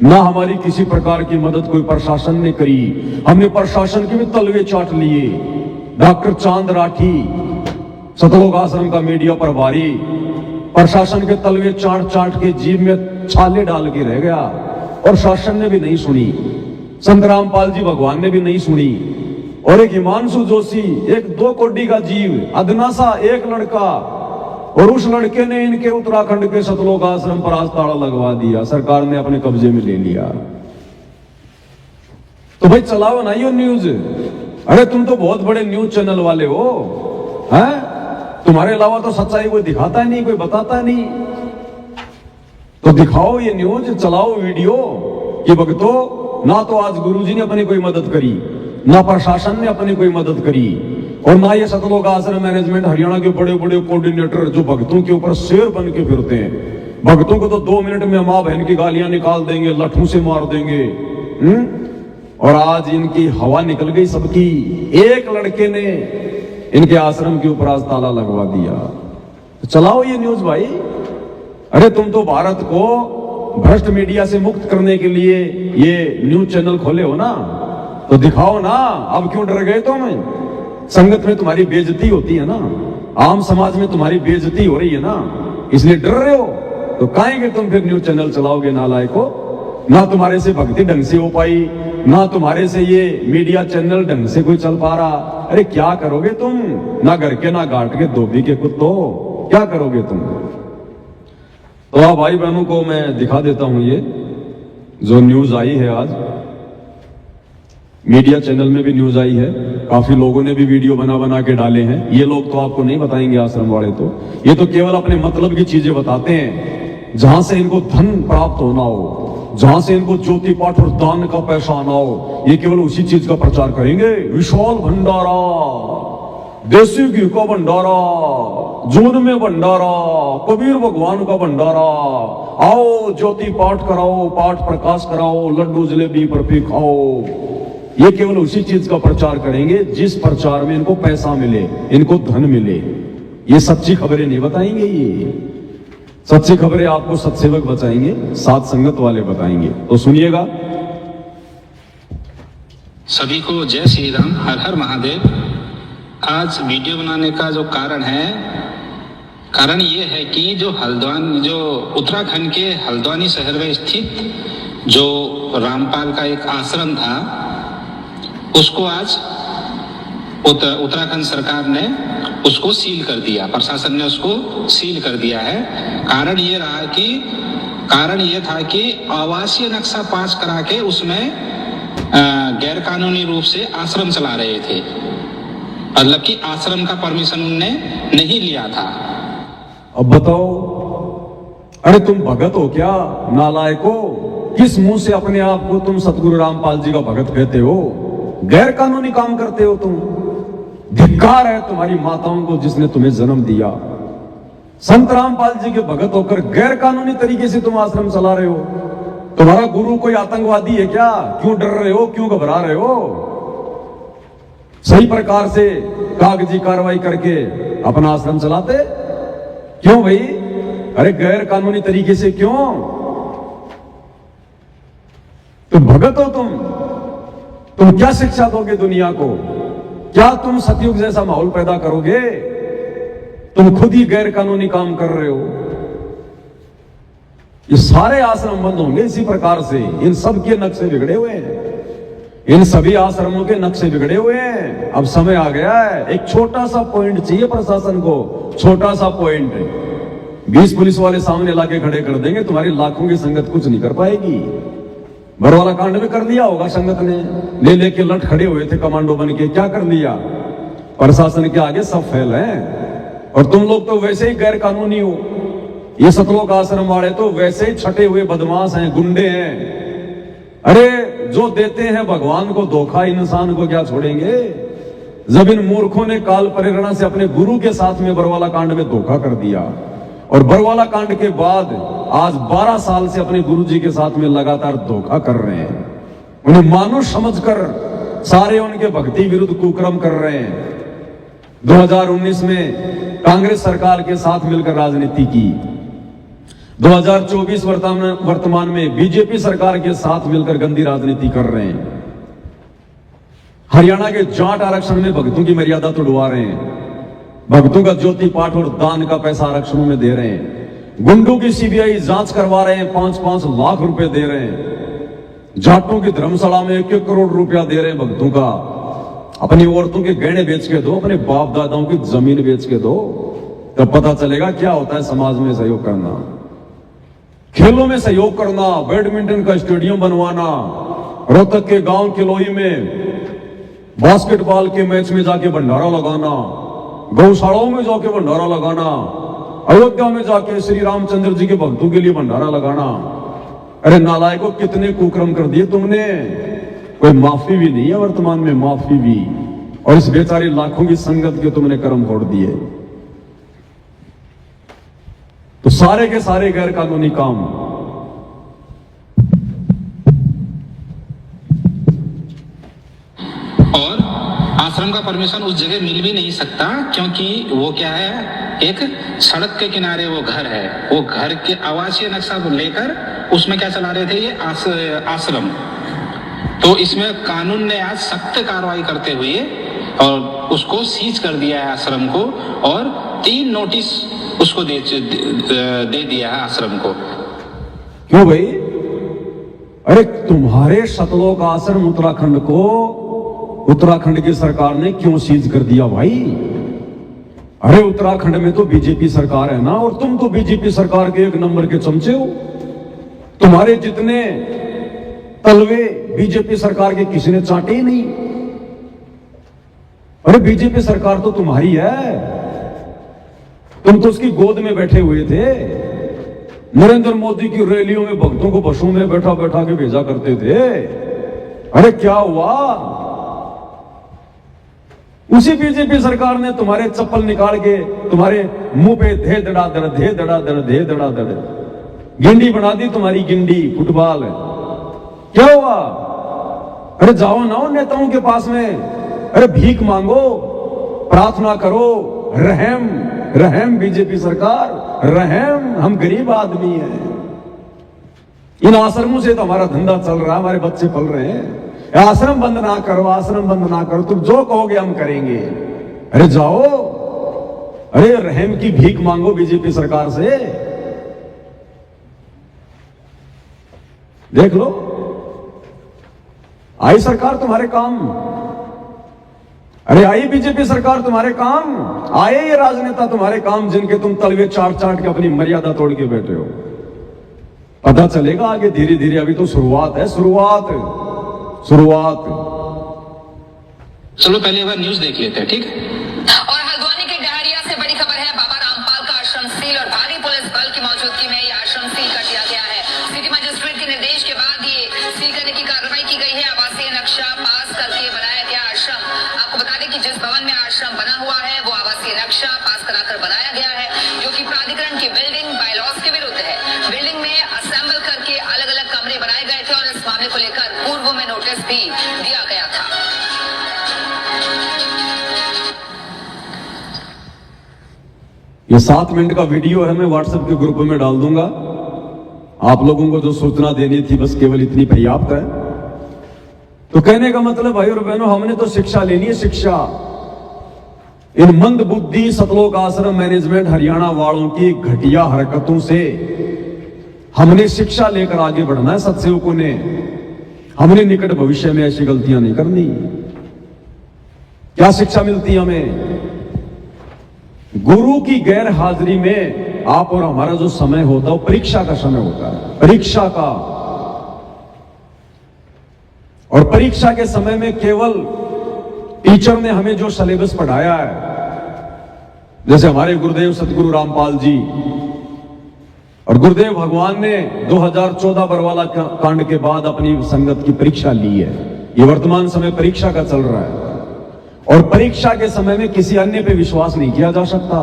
ना हमारी किसी प्रकार की मदद कोई प्रशासन ने करी। हमने प्रशासन के भी तलवे चाट लिए। डॉक्टर चांद राठी सतलोक आश्रम का मीडिया प्रभारी प्रशासन के तलवे चाट चाट के जीभ में छाले डाल के रह गया, और शासन ने भी नहीं सुनी, संत रामपाल जी भगवान ने भी नहीं सुनी। और एक हिमांशु जोशी, एक 2 कोड़ी का जीव, अदना सा एक लड़का, और उस लड़के ने इनके उत्तराखंड के सतलोक आश्रम पर आज ताला लगवा दिया, सरकार ने अपने कब्जे में ले लिया। तो भाई चलाओ ना ये न्यूज। अरे तुम तो बहुत बड़े न्यूज चैनल वाले हो, हैं? तुम्हारे अलावा तो सच्चाई कोई दिखाता ही नहीं, कोई बताता नहीं। तो दिखाओ ये न्यूज, चलाओ वीडियो कि भक्तों, ना तो आज गुरुजी ने अपनी कोई मदद करी, ना प्रशासन ने अपनी कोई मदद करी, और ना ये सतलोक आश्रम मैनेजमेंट हरियाणा के बड़े बड़े कोऑर्डिनेटर जो भक्तों के ऊपर शेर बन के फिरते हैं। भक्तों को तो 2 मिनट में मां बहन की गालियां निकाल देंगे, लठों से मार देंगे। और आज इनकी हवा निकल गई सबकी। एक लड़के ने इनके आश्रम के ऊपर आज ताला लगवा दिया। तो चलाओ ये न्यूज भाई। अरे तुम तो भारत को भ्रष्ट मीडिया से मुक्त करने के लिए ये न्यूज चैनल खोले हो ना, तो दिखाओ ना। अब क्यों डर गए तुम? संगत में तुम्हारी बेइज्जती होती है ना, आम समाज में तुम्हारी बेइज्जती हो रही है ना, इसलिए डर रहे हो। तो काहेंगे तुम फिर न्यूज चैनल चलाओगे नालायको? ना तुम्हारे से भक्ति ढंग से हो पाई, ना तुम्हारे से ये मीडिया चैनल ढंग से कोई चल पा रहा। अरे क्या करोगे तुम? ना घर के ना घाट के धोबी के कुत्तो, क्या करोगे तुम? तो आप भाई बहनों को मैं दिखा देता हूं ये जो न्यूज आई है आज। मीडिया चैनल में भी न्यूज आई है, काफी लोगों ने भी वीडियो बना बना के डाले हैं। ये लोग तो आपको नहीं बताएंगे आश्रम वाले, तो ये तो केवल अपने मतलब की चीजें बताते हैं, जहां से इनको धन प्राप्त होना हो, जहां से इनको ज्योति पाठ और दान का पैसा आना हो, ये केवल उसी चीज का प्रचार करेंगे। विशाल भंडारा, देसी घी का भंडारा, जून में भंडारा, कबीर भगवान का भंडारा, आओ ज्योति पाठ कराओ, पाठ प्रकाश कराओ, लड्डू जलेबी बर्फी खाओ। ये केवल उसी चीज का प्रचार करेंगे जिस प्रचार में इनको पैसा मिले, इनको धन मिले। ये सच्ची खबरें नहीं बताएंगे। ये सच्ची खबरें आपको सत्सेवक बताएंगे, साथ संगत वाले बताएंगे। तो सुनिएगा। सभी को जय श्री राम, हर हर महादेव। आज वीडियो बनाने का जो कारण ये है कि जो हल्द्वानी, जो उत्तराखंड के हल्द्वानी शहर में स्थित जो रामपाल का एक आश्रम था, उसको आज उत्तराखंड सरकार ने उसको सील कर दिया, प्रशासन ने उसको सील कर दिया है। कारण ये था कि आवासीय नक्शा पास करा के उसमें गैर कानूनी रूप से आश्रम चला रहे थे, मतलब कि आश्रम का परमिशन उनने नहीं लिया था। अब बताओ, अरे तुम भगत हो क्या नालायको? किस मुंह से अपने आप को तुम सतगुरु रामपाल जी का भगत कहते हो? गैर कानूनी काम करते हो तुम। धिक्कार है तुम्हारी माताओं को जिसने तुम्हें जन्म दिया। संत रामपाल जी के भगत होकर गैर कानूनी तरीके से तुम आश्रम चला रहे हो। तुम्हारा गुरु कोई आतंकवादी है क्या? क्यों डर रहे हो, क्यों घबरा रहे हो? सही प्रकार से कागजी कार्रवाई करके अपना आश्रम चलाते क्यों भाई? अरे गैर कानूनी तरीके से क्यों? तुम भगत हो, तुम क्या शिक्षा दोगे दुनिया को? क्या तुम सतयुग जैसा माहौल पैदा करोगे? तुम खुद ही गैर कानूनी काम कर रहे हो। ये सारे आश्रम बंद होंगे इसी प्रकार से। इन सब के नक्शे बिगड़े हुए हैं, इन सभी आश्रमों के नक्शे बिगड़े हुए हैं। अब समय आ गया है, एक छोटा सा पॉइंट चाहिए प्रशासन को, छोटा सा पॉइंट। 20 पुलिस वाले सामने लाके खड़े कर देंगे, तुम्हारी लाखों की संगत कुछ नहीं कर पाएगी। बरवाला कांड में कर दिया होगा संगत ने, ले लेके लट खड़े हुए थे कमांडो बन के, क्या कर दिया? प्रशासन के आगे सब फेल है। और तुम लोग तो वैसे ही गैर कानूनी हो। ये सतलोक आश्रम वाले तो वैसे ही छटे हुए बदमाश हैं, गुंडे हैं। अरे जो देते हैं भगवान को धोखा, इंसान को क्या छोड़ेंगे? जब इन मूर्खों ने काल प्रेरणा से अपने गुरु के साथ में बरवाला कांड में धोखा कर दिया, और बरवाला कांड के बाद आज 12 साल से अपने गुरु जी के साथ में लगातार धोखा कर रहे हैं। उन्हें मानुष समझकर सारे उनके भक्ति विरुद्ध कुकर्म कर रहे हैं। 2019 में कांग्रेस सरकार के साथ मिलकर राजनीति की, 2024 वर्तमान में बीजेपी सरकार के साथ मिलकर गंदी राजनीति कर रहे हैं। हरियाणा के जाट आरक्षण में भक्तों की मर्यादा तोड़वा रहे हैं। भक्तों का ज्योति पाठ और दान का पैसा आरक्षणों में दे रहे हैं। गुंडों की सीबीआई जांच करवा रहे हैं, 5-5 लाख रुपए दे रहे हैं। जाटों की धर्मशाला में 1-1 करोड़ रुपया दे रहे हैं भक्तों का। अपनी औरतों के गहने बेच के दो, अपने बाप दादाओं की जमीन बेच के दो, तब पता चलेगा क्या होता है समाज में सहयोग करना, खेलों में सहयोग करना, बैडमिंटन का स्टेडियम बनवाना, रोहतक के गांव किलोई में बास्केटबॉल के मैच में जाके भंडारा लगाना, गौशालाओं में जाके भंडारा लगाना, अयोध्या में जाके श्री रामचंद्र जी के भक्तों के लिए भंडारा लगाना। अरे नालायकों, कितने कुकर्म कर दिए तुमने। कोई माफी भी नहीं है वर्तमान में, माफी भी। और इस बेचारी लाखों की संगत के तुमने कर्म फोड़ दिए। तो सारे के सारे गैर कानूनी काम। और आश्रम का परमिशन उस जगह मिल भी नहीं सकता, क्योंकि वो क्या है, एक सड़क के किनारे वो घर है। वो घर के आवासीय नक्शा को लेकर उसमें क्या चला रहे थे, ये आश्रम। तो इसमें कानून ने आज सख्त कार्रवाई करते हुए और उसको सीज कर दिया है आश्रम को, और 3 नोटिस उसको दे दिया है आश्रम को। क्यों भाई? अरे तुम्हारे सतलोक आश्रम उत्तराखंड को उत्तराखंड की सरकार ने क्यों सीज कर दिया भाई? अरे उत्तराखंड में तो बीजेपी सरकार है ना, और तुम तो बीजेपी सरकार के 1 नंबर के चमचे हो। तुम्हारे जितने तलवे बीजेपी सरकार के किसी ने चाटे ही नहीं। अरे बीजेपी सरकार तो तुम्हारी है, तुम तो उसकी गोद में बैठे हुए थे। नरेंद्र मोदी की रैलियों में भक्तों को बसों में बैठा बैठा के भेजा करते थे। अरे क्या हुआ? उसी बीजेपी सरकार ने तुम्हारे चप्पल निकाल के तुम्हारे मुंह पे धे धड़ाधड़ धे धड़ाधड़ धे धड़ाधड़ गिंडी बना दी, तुम्हारी गिंडी फुटबॉल। क्या हुआ? अरे जाओ ना उन नेताओं के पास में, अरे भीख मांगो, प्रार्थना करो, रहम रहम बीजेपी सरकार, रहम। हम गरीब आदमी हैं। इन आश्रमों से तो हमारा धंधा चल रहा है, हमारे बच्चे पल रहे हैं। आश्रम बंद ना करो, आश्रम बंद ना करो, तुम जो कहोगे हम करेंगे। अरे जाओ, अरे रहम की भीख मांगो बीजेपी सरकार से। देख लो, आई सरकार तुम्हारे काम। अरे आई बीजेपी सरकार तुम्हारे काम, आए ये राजनेता तुम्हारे काम, जिनके तुम तलवे चाट चाट के अपनी मर्यादा तोड़ के बैठे हो। पता चलेगा आगे धीरे धीरे, अभी तो शुरुआत है, शुरुआत। चलो पहले एक बार न्यूज देख लेते हैं, ठीक है। और हल्द्वानी के डहरिया से बड़ी खबर है, बाबा रामपाल का आश्रम सील और भारी पुलिस बल की मौजूदगी में यह आश्रम सील कर दिया गया है। सिटी मजिस्ट्रेट के निर्देश के बाद ये सील करने की कार्रवाई की गई है। आवासीय नक्शा पास करके बनाया गया आश्रम। आपको बता दें कि जिस भवन में आश्रम पास कराकर बनाया गया है, जो कि प्राधिकरण की बिल्डिंग बायलॉज के विरुद्ध है। बिल्डिंग में असेंबल करके अलग अलग कमरे बनाए गए थे और इस मामले को लेकर पूर्व में नोटिस भी दिया गया था। ये 7 मिनट का वीडियो है, मैं व्हाट्सएप के ग्रुप में डाल दूंगा। आप लोगों को जो सूचना देनी थी बस केवल इतनी पर्याप्त है। तो कहने का मतलब भाई और बहनों, हमने तो शिक्षा लेनी है, शिक्षा। इन मंद बुद्धि सतलोक आश्रम मैनेजमेंट हरियाणा वालों की घटिया हरकतों से हमने शिक्षा लेकर आगे बढ़ना है। सत्सेवकों ने, हमने निकट भविष्य में ऐसी गलतियां नहीं करनी। क्या शिक्षा मिलती है हमें? गुरु की गैर हाजिरी में आप और हमारा जो समय होता है वो परीक्षा का समय होता है, परीक्षा का। और परीक्षा के समय में केवल टीचर ने हमें जो सिलेबस पढ़ाया है, जैसे हमारे गुरुदेव सतगुरु रामपाल जी और गुरुदेव भगवान ने 2014 बरवाला कांड के बाद अपनी संगत की परीक्षा ली है। ये वर्तमान समय परीक्षा का चल रहा है और परीक्षा के समय में किसी अन्य पे विश्वास नहीं किया जा सकता।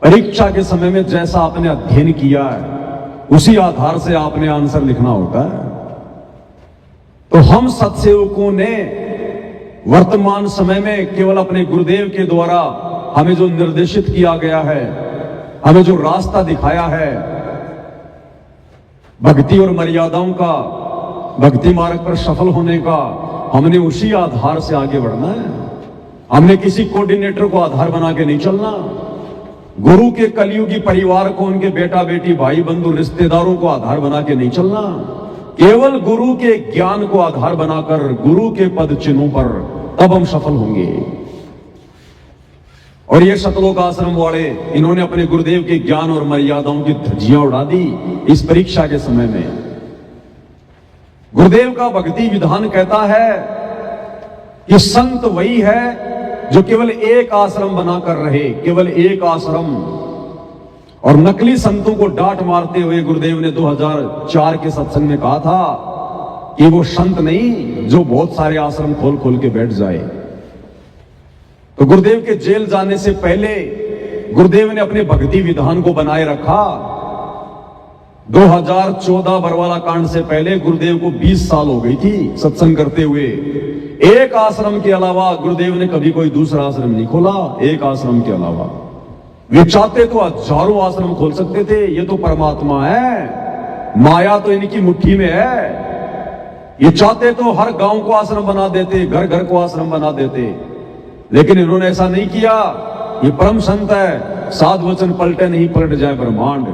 परीक्षा के समय में जैसा आपने अध्ययन किया है उसी आधार से आपने आंसर लिखना होता है। तो हम सत्सेवकों ने वर्तमान समय में केवल अपने गुरुदेव के द्वारा हमें जो निर्देशित किया गया है, हमें जो रास्ता दिखाया है भक्ति और मर्यादाओं का, भक्ति मार्ग पर सफल होने का, हमने उसी आधार से आगे बढ़ना है। हमने किसी कोऑर्डिनेटर को आधार बना के नहीं चलना। गुरु के कलयुगी परिवार को, उनके बेटा बेटी भाई बंधु रिश्तेदारों को आधार बना के नहीं चलना। केवल गुरु के ज्ञान को आधार बनाकर गुरु के पद चिन्हों पर तब हम सफल होंगे। और ये सतलोक आश्रम वाले, इन्होंने अपने गुरुदेव के ज्ञान और मर्यादाओं की धज्जियां उड़ा दी इस परीक्षा के समय में। गुरुदेव का भक्ति विधान कहता है कि संत वही है जो केवल एक आश्रम बनाकर रहे, केवल एक आश्रम। और नकली संतों को डांट मारते हुए गुरुदेव ने 2004 के सत्संग में कहा था कि वो संत नहीं जो बहुत सारे आश्रम खोल खोल के बैठ जाए। तो गुरुदेव के जेल जाने से पहले गुरुदेव ने अपने भक्ति विधान को बनाए रखा। 2014 बरवाला कांड से पहले गुरुदेव को 20 साल हो गई थी सत्संग करते हुए। एक आश्रम के अलावा गुरुदेव ने कभी कोई दूसरा आश्रम नहीं खोला, एक आश्रम के अलावा। वे चाहते तो हजारों आश्रम खोल सकते थे। ये तो परमात्मा है, माया तो इनकी मुट्ठी में है। ये चाहते तो हर गांव को आश्रम बना देते, घर घर को आश्रम बना देते, लेकिन इन्होंने ऐसा नहीं किया। ये परम संत है, साधु वचन पलटे नहीं पलट जाए ब्रह्मांड।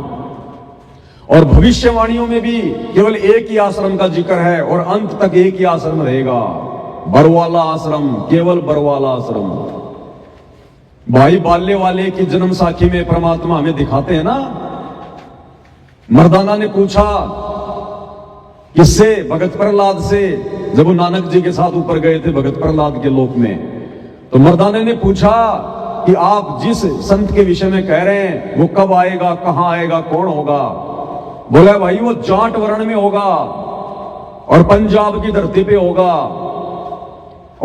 और भविष्यवाणियों में भी केवल एक ही आश्रम का जिक्र है और अंत तक एक ही आश्रम रहेगा, बरवाला आश्रम, केवल बरवाला आश्रम। भाई बाल्य वाले की जन्म साखी में परमात्मा हमें दिखाते हैं ना। मर्दाना ने पूछा किससे? भगत प्रहलाद से। जब वो नानक जी के साथ ऊपर गए थे भगत प्रहलाद के लोक में, तो मर्दाने ने पूछा कि आप जिस संत के विषय में कह रहे हैं वो कब आएगा, कहां आएगा, कौन होगा? बोला भाई वो जाट वर्ण में होगा और पंजाब की धरती पे होगा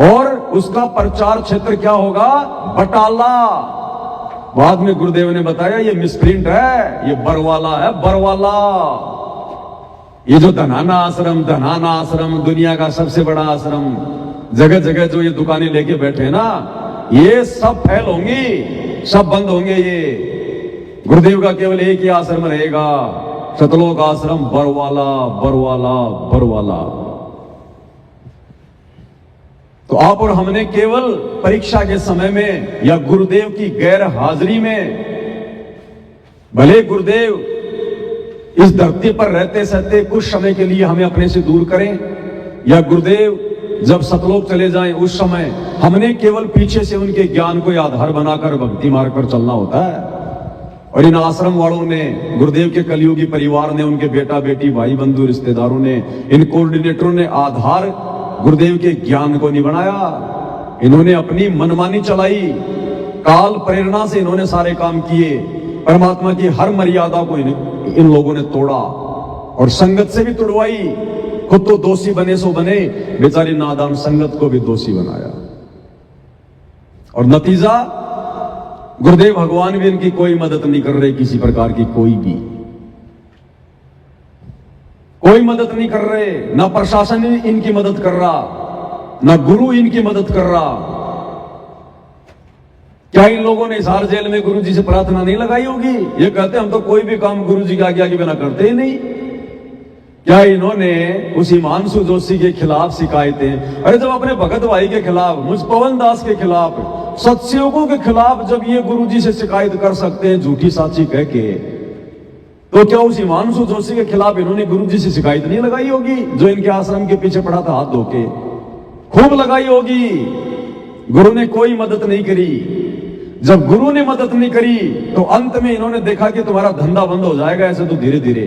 और उसका प्रचार क्षेत्र क्या होगा? बटाला। बाद में गुरुदेव ने बताया ये मिसप्रिंट है, ये बरवाला है, बरवाला। ये जो धनाना आश्रम दुनिया का सबसे बड़ा आश्रम, जगह जगह जो ये दुकानें लेके बैठे हैं ना, ये सब फेल होंगी, सब बंद होंगे। ये गुरुदेव का केवल एक ही आश्रम रहेगा, सतलोक आश्रम, बरवाला बरवाला बरवाला। तो आप और हमने केवल परीक्षा के समय में या गुरुदेव की गैर हाजिरी में, भले गुरुदेव इस धरती पर रहते सहते कुछ समय के लिए हमें अपने से दूर करें, या गुरुदेव जब सतलोक चले जाएं उस समय हमने केवल पीछे से उनके ज्ञान को आधार बनाकर भक्ति मार्ग पर चलना होता है। और इन आश्रम वालों ने, गुरुदेव के कलयुगी परिवार ने, उनके बेटा बेटी भाई बंधु रिश्तेदारों ने, इन कोऑर्डिनेटरों ने आधार गुरुदेव के ज्ञान को नहीं बनाया। इन्होंने अपनी मनमानी चलाई, काल प्रेरणा से इन्होंने सारे काम किए। परमात्मा की हर मर्यादा को इन लोगों ने तोड़ा और संगत से भी तुड़वाई। खुद तो दोषी बने सो बने, बेचारी नादान संगत को भी दोषी बनाया। और नतीजा गुरुदेव भगवान भी इनकी कोई मदद नहीं कर रहे, किसी प्रकार की कोई मदद नहीं कर रहे। ना प्रशासन इनकी मदद कर रहा, ना गुरु इनकी मदद कर रहा। क्या इन लोगों ने हिसार जेल में गुरु जी से प्रार्थना नहीं लगाई होगी? ये कहते हम तो कोई भी काम गुरु जी की आज्ञा के बिना करते ही नहीं। क्या इन्होंने उस हिमांशु जोशी के खिलाफ शिकायतें, अरे जब अपने भगत भाई के खिलाफ, मुझ पवन दास के खिलाफ, सत्सयोगों के खिलाफ जब ये गुरु जी से शिकायत कर सकते हैं झूठी साची कह के, तो क्या उस हिमांशु जोशी के खिलाफ इन्होंने गुरु जी से शिकायत नहीं लगाई होगी? जो इनके आश्रम के पीछे पड़ा था हाथ धोके, खूब लगाई होगी। गुरु ने कोई मदद नहीं करी। जब गुरु ने मदद नहीं करी तो अंत में इन्होंने देखा कि तुम्हारा धंधा बंद हो जाएगा, ऐसे तो धीरे धीरे,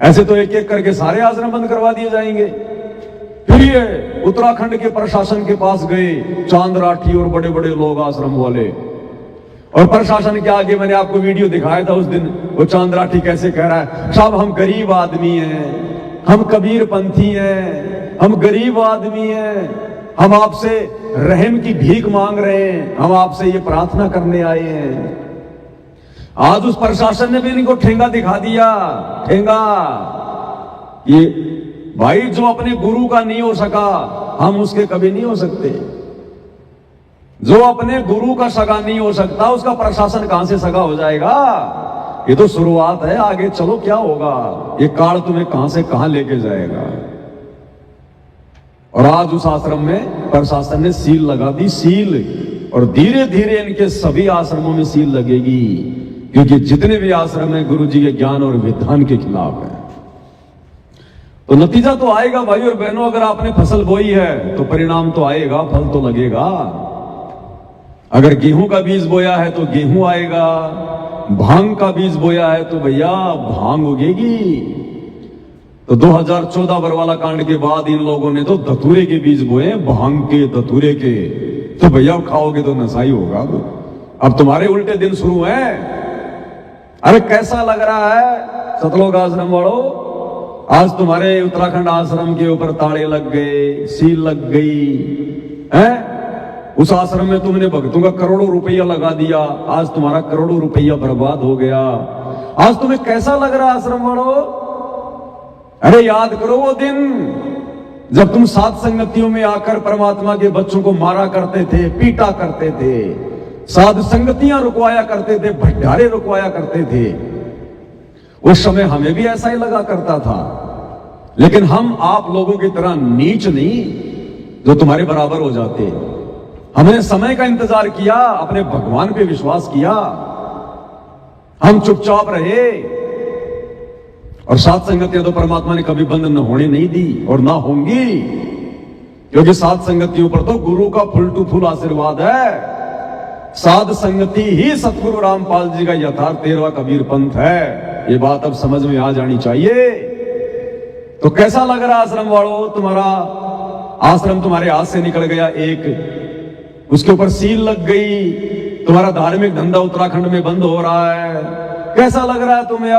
ऐसे तो एक एक करके सारे आश्रम बंद करवा दिए जाएंगे। फिर ये उत्तराखंड के प्रशासन के पास गए, चांद राठी और बड़े बड़े लोग आश्रम वाले, और प्रशासन के आगे मैंने आपको वीडियो दिखाया था उस दिन, वो चांद राठी कैसे कह रहा है, साहब हम गरीब आदमी हैं, हम कबीर पंथी हैं, हम गरीब आदमी हैं, हम आपसे रहम की भीख मांग रहे हैं, हम आपसे ये प्रार्थना करने आए हैं। आज उस प्रशासन ने भी इनको ठेंगा दिखा दिया, ठेंगा। ये भाई जो अपने गुरु का नहीं हो सका, हम उसके कभी नहीं हो सकते। जो अपने गुरु का सगा नहीं हो सकता, उसका प्रशासन कहां से सगा हो जाएगा? ये तो शुरुआत है, आगे चलो क्या होगा, ये काल तुम्हें कहां से कहां लेके जाएगा। और आज उस आश्रम में प्रशासन ने सील लगा दी, सील, और धीरे धीरे इनके सभी आश्रमों में सील लगेगी, क्योंकि जितने भी आश्रम है गुरु जी के ज्ञान और विधान के खिलाफ है। तो नतीजा तो आएगा भाई और बहनों, अगर आपने फसल बोई है तो परिणाम तो आएगा, फल तो लगेगा। अगर गेहूं का बीज बोया है तो गेहूं आएगा, भांग का बीज बोया है तो भैया भांग उगेगी। तो 2014 बरवाला कांड के बाद इन लोगों ने तो धतूरे के बीज बोए, भांग के, धतूरे के, तो भैया खाओगे तो नशाई होगा। अब तुम्हारे उल्टे दिन शुरू हैं। अरे कैसा लग रहा है सतलोक आश्रम वालों, आज तुम्हारे उत्तराखंड आश्रम के ऊपर ताड़े लग गए, सील लग गई है। उस आश्रम में तुमने भक्तों का करोड़ों रुपया लगा दिया, आज तुम्हारा करोड़ों रुपया बर्बाद हो गया। आज तुम्हें कैसा लग रहा है आश्रम वालों? अरे याद करो वो दिन जब तुम सात संगतियों में आकर परमात्मा के बच्चों को मारा करते थे, पीटा करते थे, साध संगतियां रुकवाया करते थे, भंडारे रुकवाया करते थे। उस समय हमें भी ऐसा ही लगा करता था, लेकिन हम आप लोगों की तरह नीच नहीं जो तुम्हारे बराबर हो जाते। हमने समय का इंतजार किया, अपने भगवान पे विश्वास किया, हम चुपचाप रहे, और सात संगतियां तो परमात्मा ने कभी बंद न होने नहीं दी और ना होंगी, क्योंकि सात संगतियों पर तो गुरु का फुल टू फुल आशीर्वाद है। साध संगति ही सतगुरु रामपाल जी का यथार्थ 13वां कबीर पंथ है। ये बात अब समझ में आ जानी चाहिए। तो कैसा लग रहा आश्रम वालों? तुम्हारा आश्रम तुम्हारे हाथ से निकल गया एक, उसके ऊपर सील लग गई, तुम्हारा धार्मिक धंधा उत्तराखंड में बंद हो रहा है। कैसा लग रहा है तुम्हें?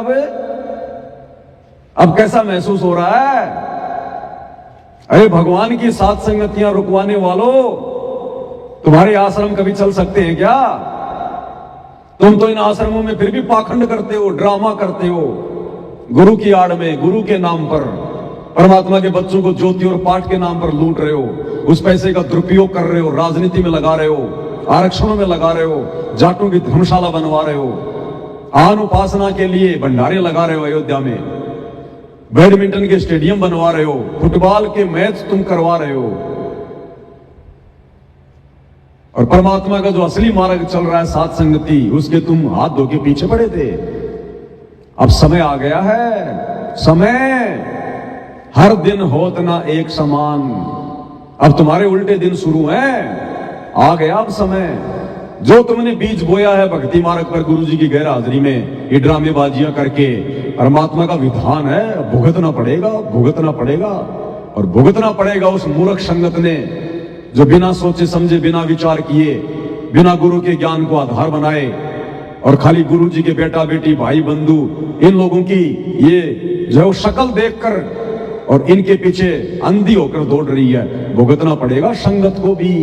अब कैसा महसूस हो रहा है? अरे भगवान की सात संगतियां रुकवाने वालों, तुम्हारे आश्रम कभी चल सकते हैं क्या? तुम तो इन आश्रमों में फिर भी पाखंड करते हो, ड्रामा करते हो, गुरु की आड़ में, गुरु के नाम पर परमात्मा के बच्चों को ज्योति और पाठ के नाम पर लूट रहे हो, उस पैसे का दुरुपयोग कर रहे हो, राजनीति में लगा रहे हो, आरक्षणों में लगा रहे हो, जाटों की धर्मशाला बनवा रहे हो, आन उपासना के लिए भंडारे लगा रहे हो, अयोध्या में बैडमिंटन के स्टेडियम बनवा रहे हो, फुटबॉल के मैच तुम करवा रहे हो, और परमात्मा का जो असली मार्ग चल रहा है सात संगति, उसके तुम हाथ धो के पीछे पड़े थे। अब समय आ गया है, समय हर दिन होत ना एक समान। अब तुम्हारे उल्टे दिन शुरू हैं, आ गया अब समय। जो तुमने बीज बोया है भक्ति मार्ग पर गुरु जी की गैर हाजिरी में, ये ड्रामेबाजियां करके, परमात्मा का विधान है, भुगतना पड़ेगा, भुगतना पड़ेगा, और भुगतना पड़ेगा उस मूर्ख संगत ने जो बिना सोचे समझे, बिना विचार किए, बिना गुरु के ज्ञान को आधार बनाए, और खाली गुरु जी के बेटा बेटी भाई बंधु इन लोगों की ये जो शक्ल देखकर और इनके पीछे अंधी होकर दौड़ रही है। भुगतना पड़ेगा संगत को भी।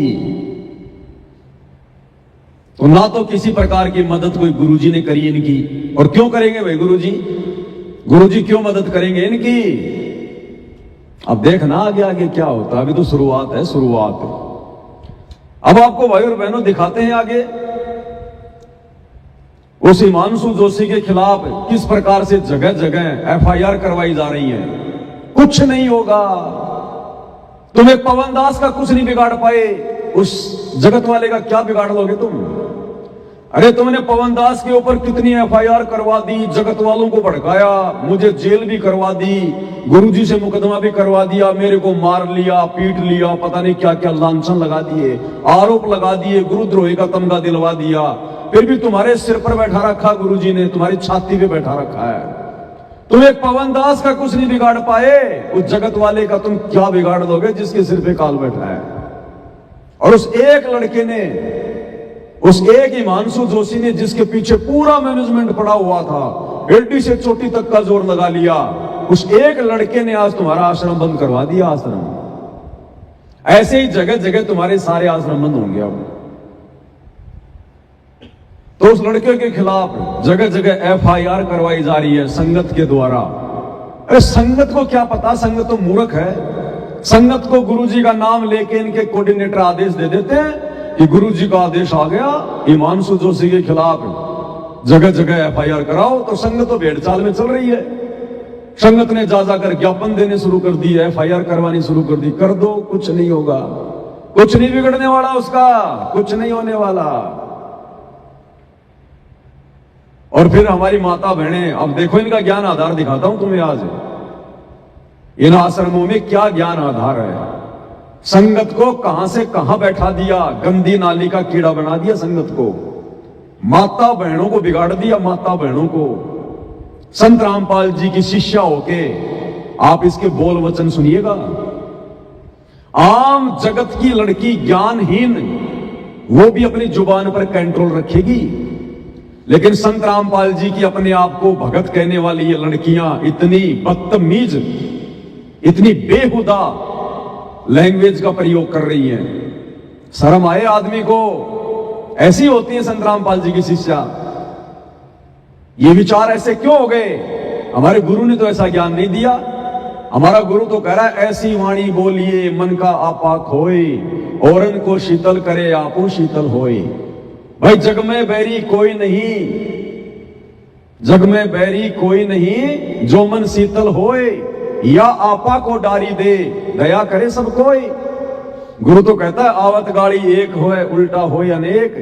तो ना तो किसी प्रकार की मदद कोई गुरुजी ने करी इनकी, और क्यों करेंगे भाई गुरुजी? गुरुजी क्यों मदद करेंगे इनकी? अब देखना आगे आगे क्या होता है, अभी तो शुरुआत है, शुरुआत। अब आपको भाई और बहनों दिखाते हैं आगे उस हिमांशु जोशी के खिलाफ किस प्रकार से जगह जगह एफआईआर करवाई जा रही है। कुछ नहीं होगा, तुम एक पवन दास का कुछ नहीं बिगाड़ पाए, उस जगत वाले का क्या बिगाड़ लोगे तुम? अरे तुमने पवन दास के ऊपर कितनी एफआईआर करवा दी, जगत वालों को भड़काया, मुझे जेल भी करवा दी, गुरुजी से मुकदमा भी करवा दिया, मेरे को मार लिया, पीट लिया, पता नहीं क्या क्या लांछन लगा दिए, आरोप लगा दिए, गुरुद्रोही का तमगा दिलवा दिया, फिर भी तुम्हारे सिर पर बैठा रखा गुरुजी ने, तुम्हारी छाती पे बैठा रखा है। तुम एक पवन दास का कुछ नहीं बिगाड़ पाए, उस जगत वाले का तुम क्या बिगाड़ दोगे जिसके सिर पे काल बैठा है? और उस एक लड़के ने, उस एक हिमांशु जोशी ने, जिसके पीछे पूरा मैनेजमेंट पड़ा हुआ था, एडी से चोटी तक का जोर लगा लिया, उस एक लड़के ने आज तुम्हारा आश्रम बंद करवा दिया। आश्रम ऐसे ही जगह जगह तुम्हारे सारे आश्रम बंद होंगे अब। तो उस लड़के के खिलाफ जगह जगह एफआईआर करवाई जा रही है संगत के द्वारा। अरे संगत को क्या पता, संगत तो मूर्ख है। संगत को गुरुजी का नाम लेके इनके कोऑर्डिनेटर आदेश दे देते हैं कि गुरुजी का आदेश आ गया, हिमांशु जोशी के खिलाफ जगह जगह एफआईआर कराओ। तो संगत तो भेड़चाल में चल रही है। संगत ने जा जाकर ज्ञापन देने शुरू कर दी, एफआईआर करवानी शुरू कर दी। कर दो, कुछ नहीं होगा, कुछ नहीं बिगड़ने वाला उसका, कुछ नहीं होने वाला। और फिर हमारी माता बहनें, अब देखो इनका ज्ञान आधार दिखाता हूं तुम्हें आज। इन आश्रमों में क्या ज्ञान आधार है। संगत को कहां से कहां बैठा दिया, गंदी नाली का कीड़ा बना दिया संगत को, माता बहनों को बिगाड़ दिया, माता बहनों को। संत रामपाल जी की शिष्या होके आप इसके बोल वचन सुनिएगा। आम जगत की लड़की ज्ञानहीन, वो भी अपनी जुबान पर कंट्रोल रखेगी, लेकिन संत रामपाल जी की अपने आप को भगत कहने वाली ये लड़कियां इतनी बदतमीज, इतनी बेहुदा लैंग्वेज का प्रयोग कर रही हैं। शर्म आए आदमी को। ऐसी होती है संत रामपाल जी की शिष्या। ये विचार ऐसे क्यों हो गए? हमारे गुरु ने तो ऐसा ज्ञान नहीं दिया। हमारा गुरु तो कह रहा है, ऐसी वाणी बोलिए मन का आपा खोए, औरन को शीतल करे आपो शीतल होए। भाई जग में बैरी कोई नहीं, जग में बैरी कोई नहीं, जो मन शीतल होए, या आपा को डारी दे, दया करे सब कोई। गुरु तो कहता है, आवत गाड़ी एक होए, उल्टा होए अनेक,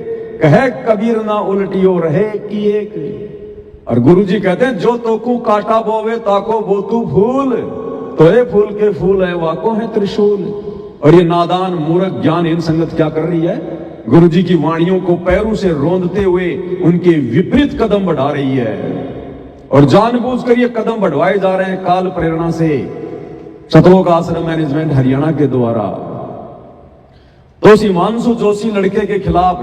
कहे कबीर ना उल्टियो रहे कि एक। और गुरु जी कहते हैं, जो तोकू काटा बोवे ताको बोतू फूल, तो ये फूल के फूल है वाको है त्रिशूल। और ये नादान मूर्ख ज्ञानहीन संगत क्या कर रही है? गुरु जी की वाणियों को पैरों से रोंदते हुए उनके विपरीत कदम बढ़ा रही है। और जानबूझकर ये कदम बढ़वाए जा रहे हैं काल प्रेरणा से, सतलोक आश्रम मैनेजमेंट हरियाणा के द्वारा। तो उस हिमांशु जोशी लड़के के खिलाफ,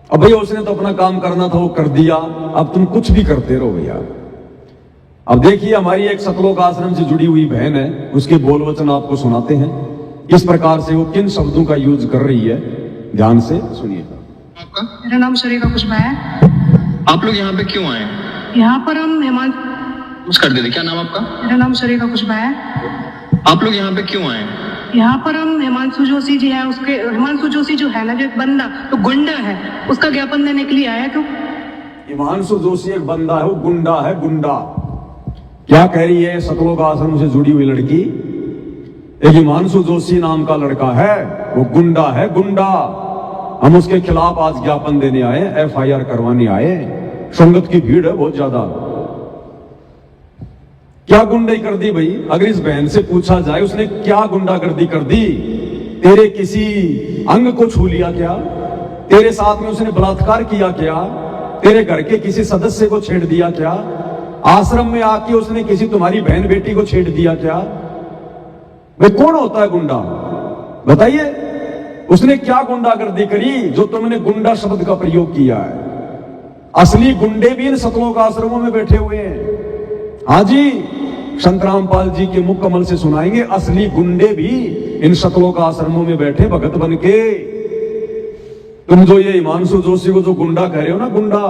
अब भैया उसने तो अपना काम करना था, वो कर दिया, अब तुम कुछ भी करते रहो भैया। अब देखिए, हमारी एक सतलोक आश्रम से जुड़ी हुई बहन है, उसके बोल वचन आपको सुनाते हैं, किस प्रकार से वो किन शब्दों का यूज कर रही है। ध्यान से सुनिएगा। आपका? मेरा नाम शरीका खुशबा है। आप लोग यहाँ पे क्यों आए? यहाँ पर हम कर देते, क्या नाम आपका? मेरा नाम शरीका खुशबा है। आप लोग यहाँ पे क्यों आए? यहाँ पर हम हिमांशु जोशी जी है, उसके हिमांशु जोशी जो है ना, जो एक बंदा तो गुंडा है, उसका ज्ञापन देने के लिए आया। क्यों? हिमांशु जोशी एक बंदा है, वो गुंडा है, गुंडा। क्या कह रही है सतलोक आश्रम से जुड़ी हुई लड़की? एक हिमांशु जोशी नाम का लड़का है, वो गुंडा है, गुंडा। हम उसके खिलाफ आज ज्ञापन देने आए, एफआईआर करवाने आए। संगत की भीड़ है बहुत ज्यादा। क्या गुंडाई कर दी भाई? अगर इस बहन से पूछा जाए उसने क्या गुंडागर्दी कर दी? तेरे किसी अंग को छू लिया क्या? तेरे साथ में उसने बलात्कार किया क्या? तेरे घर के किसी सदस्य को छेड़ दिया क्या? आश्रम में आके उसने किसी तुम्हारी बहन बेटी को छेड़ दिया क्या? भाई कौन होता है गुंडा? बताइए, उसने क्या गुंडागर्दी करी जो तुमने गुंडा शब्द का प्रयोग किया है? असली गुंडे भी इन सतलोक आश्रमों में बैठे हुए हैं। हाँ जी, संत रामपाल जी के मुख कमल से सुनाएंगे, असली गुंडे भी इन सतलोक आश्रमों में बैठे भगत बन के। तुम जो ये हिमांशु जोशी को जो गुंडा कह रहे हो ना, गुंडा,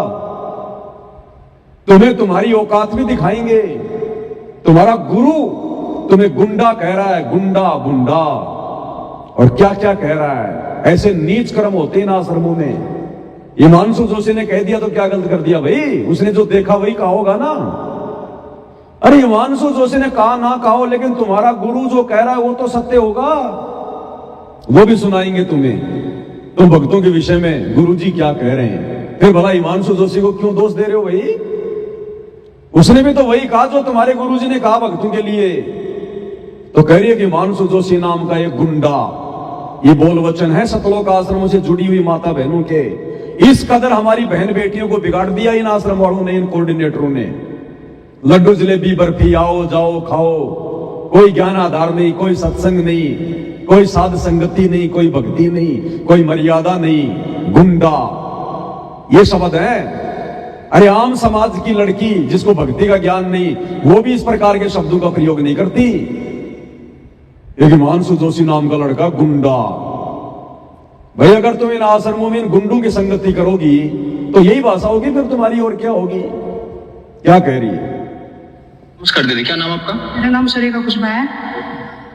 तुम्हें तुम्हारी औकात भी दिखाएंगे। तुम्हारा गुरु तुम्हें गुंडा कह रहा है, गुंडा गुंडा, और क्या क्या कह रहा है। ऐसे नीच कर्म होते हैं ना आश्रमों में। हिमांशु जोशी ने कह दिया तो क्या गलत कर दिया भाई? उसने जो देखा वही कहा होगा ना। अरे हिमांशु जोशी ने कहा ना कहा हो, लेकिन तुम्हारा गुरु जो कह रहा है वो तो सत्य होगा। वो भी सुनाएंगे तुम्हें, तुम भक्तों के विषय में गुरुजी क्या कह रहे हैं। फिर भला हिमांशु जोशी को क्यों दोष दे रहे हो भाई? उसने भी तो वही कहा जो तुम्हारे गुरुजी ने कहा भक्तों के लिए। तो कह रही है कि हिमांशु जोशी नाम का एक गुंडा, ये बोल वचन है सतलोक आश्रमों से जुड़ी हुई माता बहनों के। इस कदर हमारी बहन बेटियों को बिगाड़ दिया इन आश्रम वालों ने, इन कोऑर्डिनेटरों ने। लड्डू जलेबी बर्फी आओ जाओ खाओ, कोई ज्ञान आधार नहीं, कोई सत्संग नहीं, कोई साध संगति नहीं, कोई भक्ति नहीं, कोई मर्यादा नहीं, गुंडा, ये शब्द है। अरे आम समाज की लड़की जिसको भक्ति का ज्ञान नहीं, वो भी इस प्रकार के शब्दों का प्रयोग नहीं करती। एक हिमांशु जोशी नाम का लड़का गुंडा। भाई अगर तुम इन आश्रमों में इन गुंडों की संगति करोगी तो यही भाषा होगी फिर तुम्हारी, और क्या होगी? क्या कह रही है? कर दे। क्या नाम आपका? मेरा नाम शरीका खुशबा है।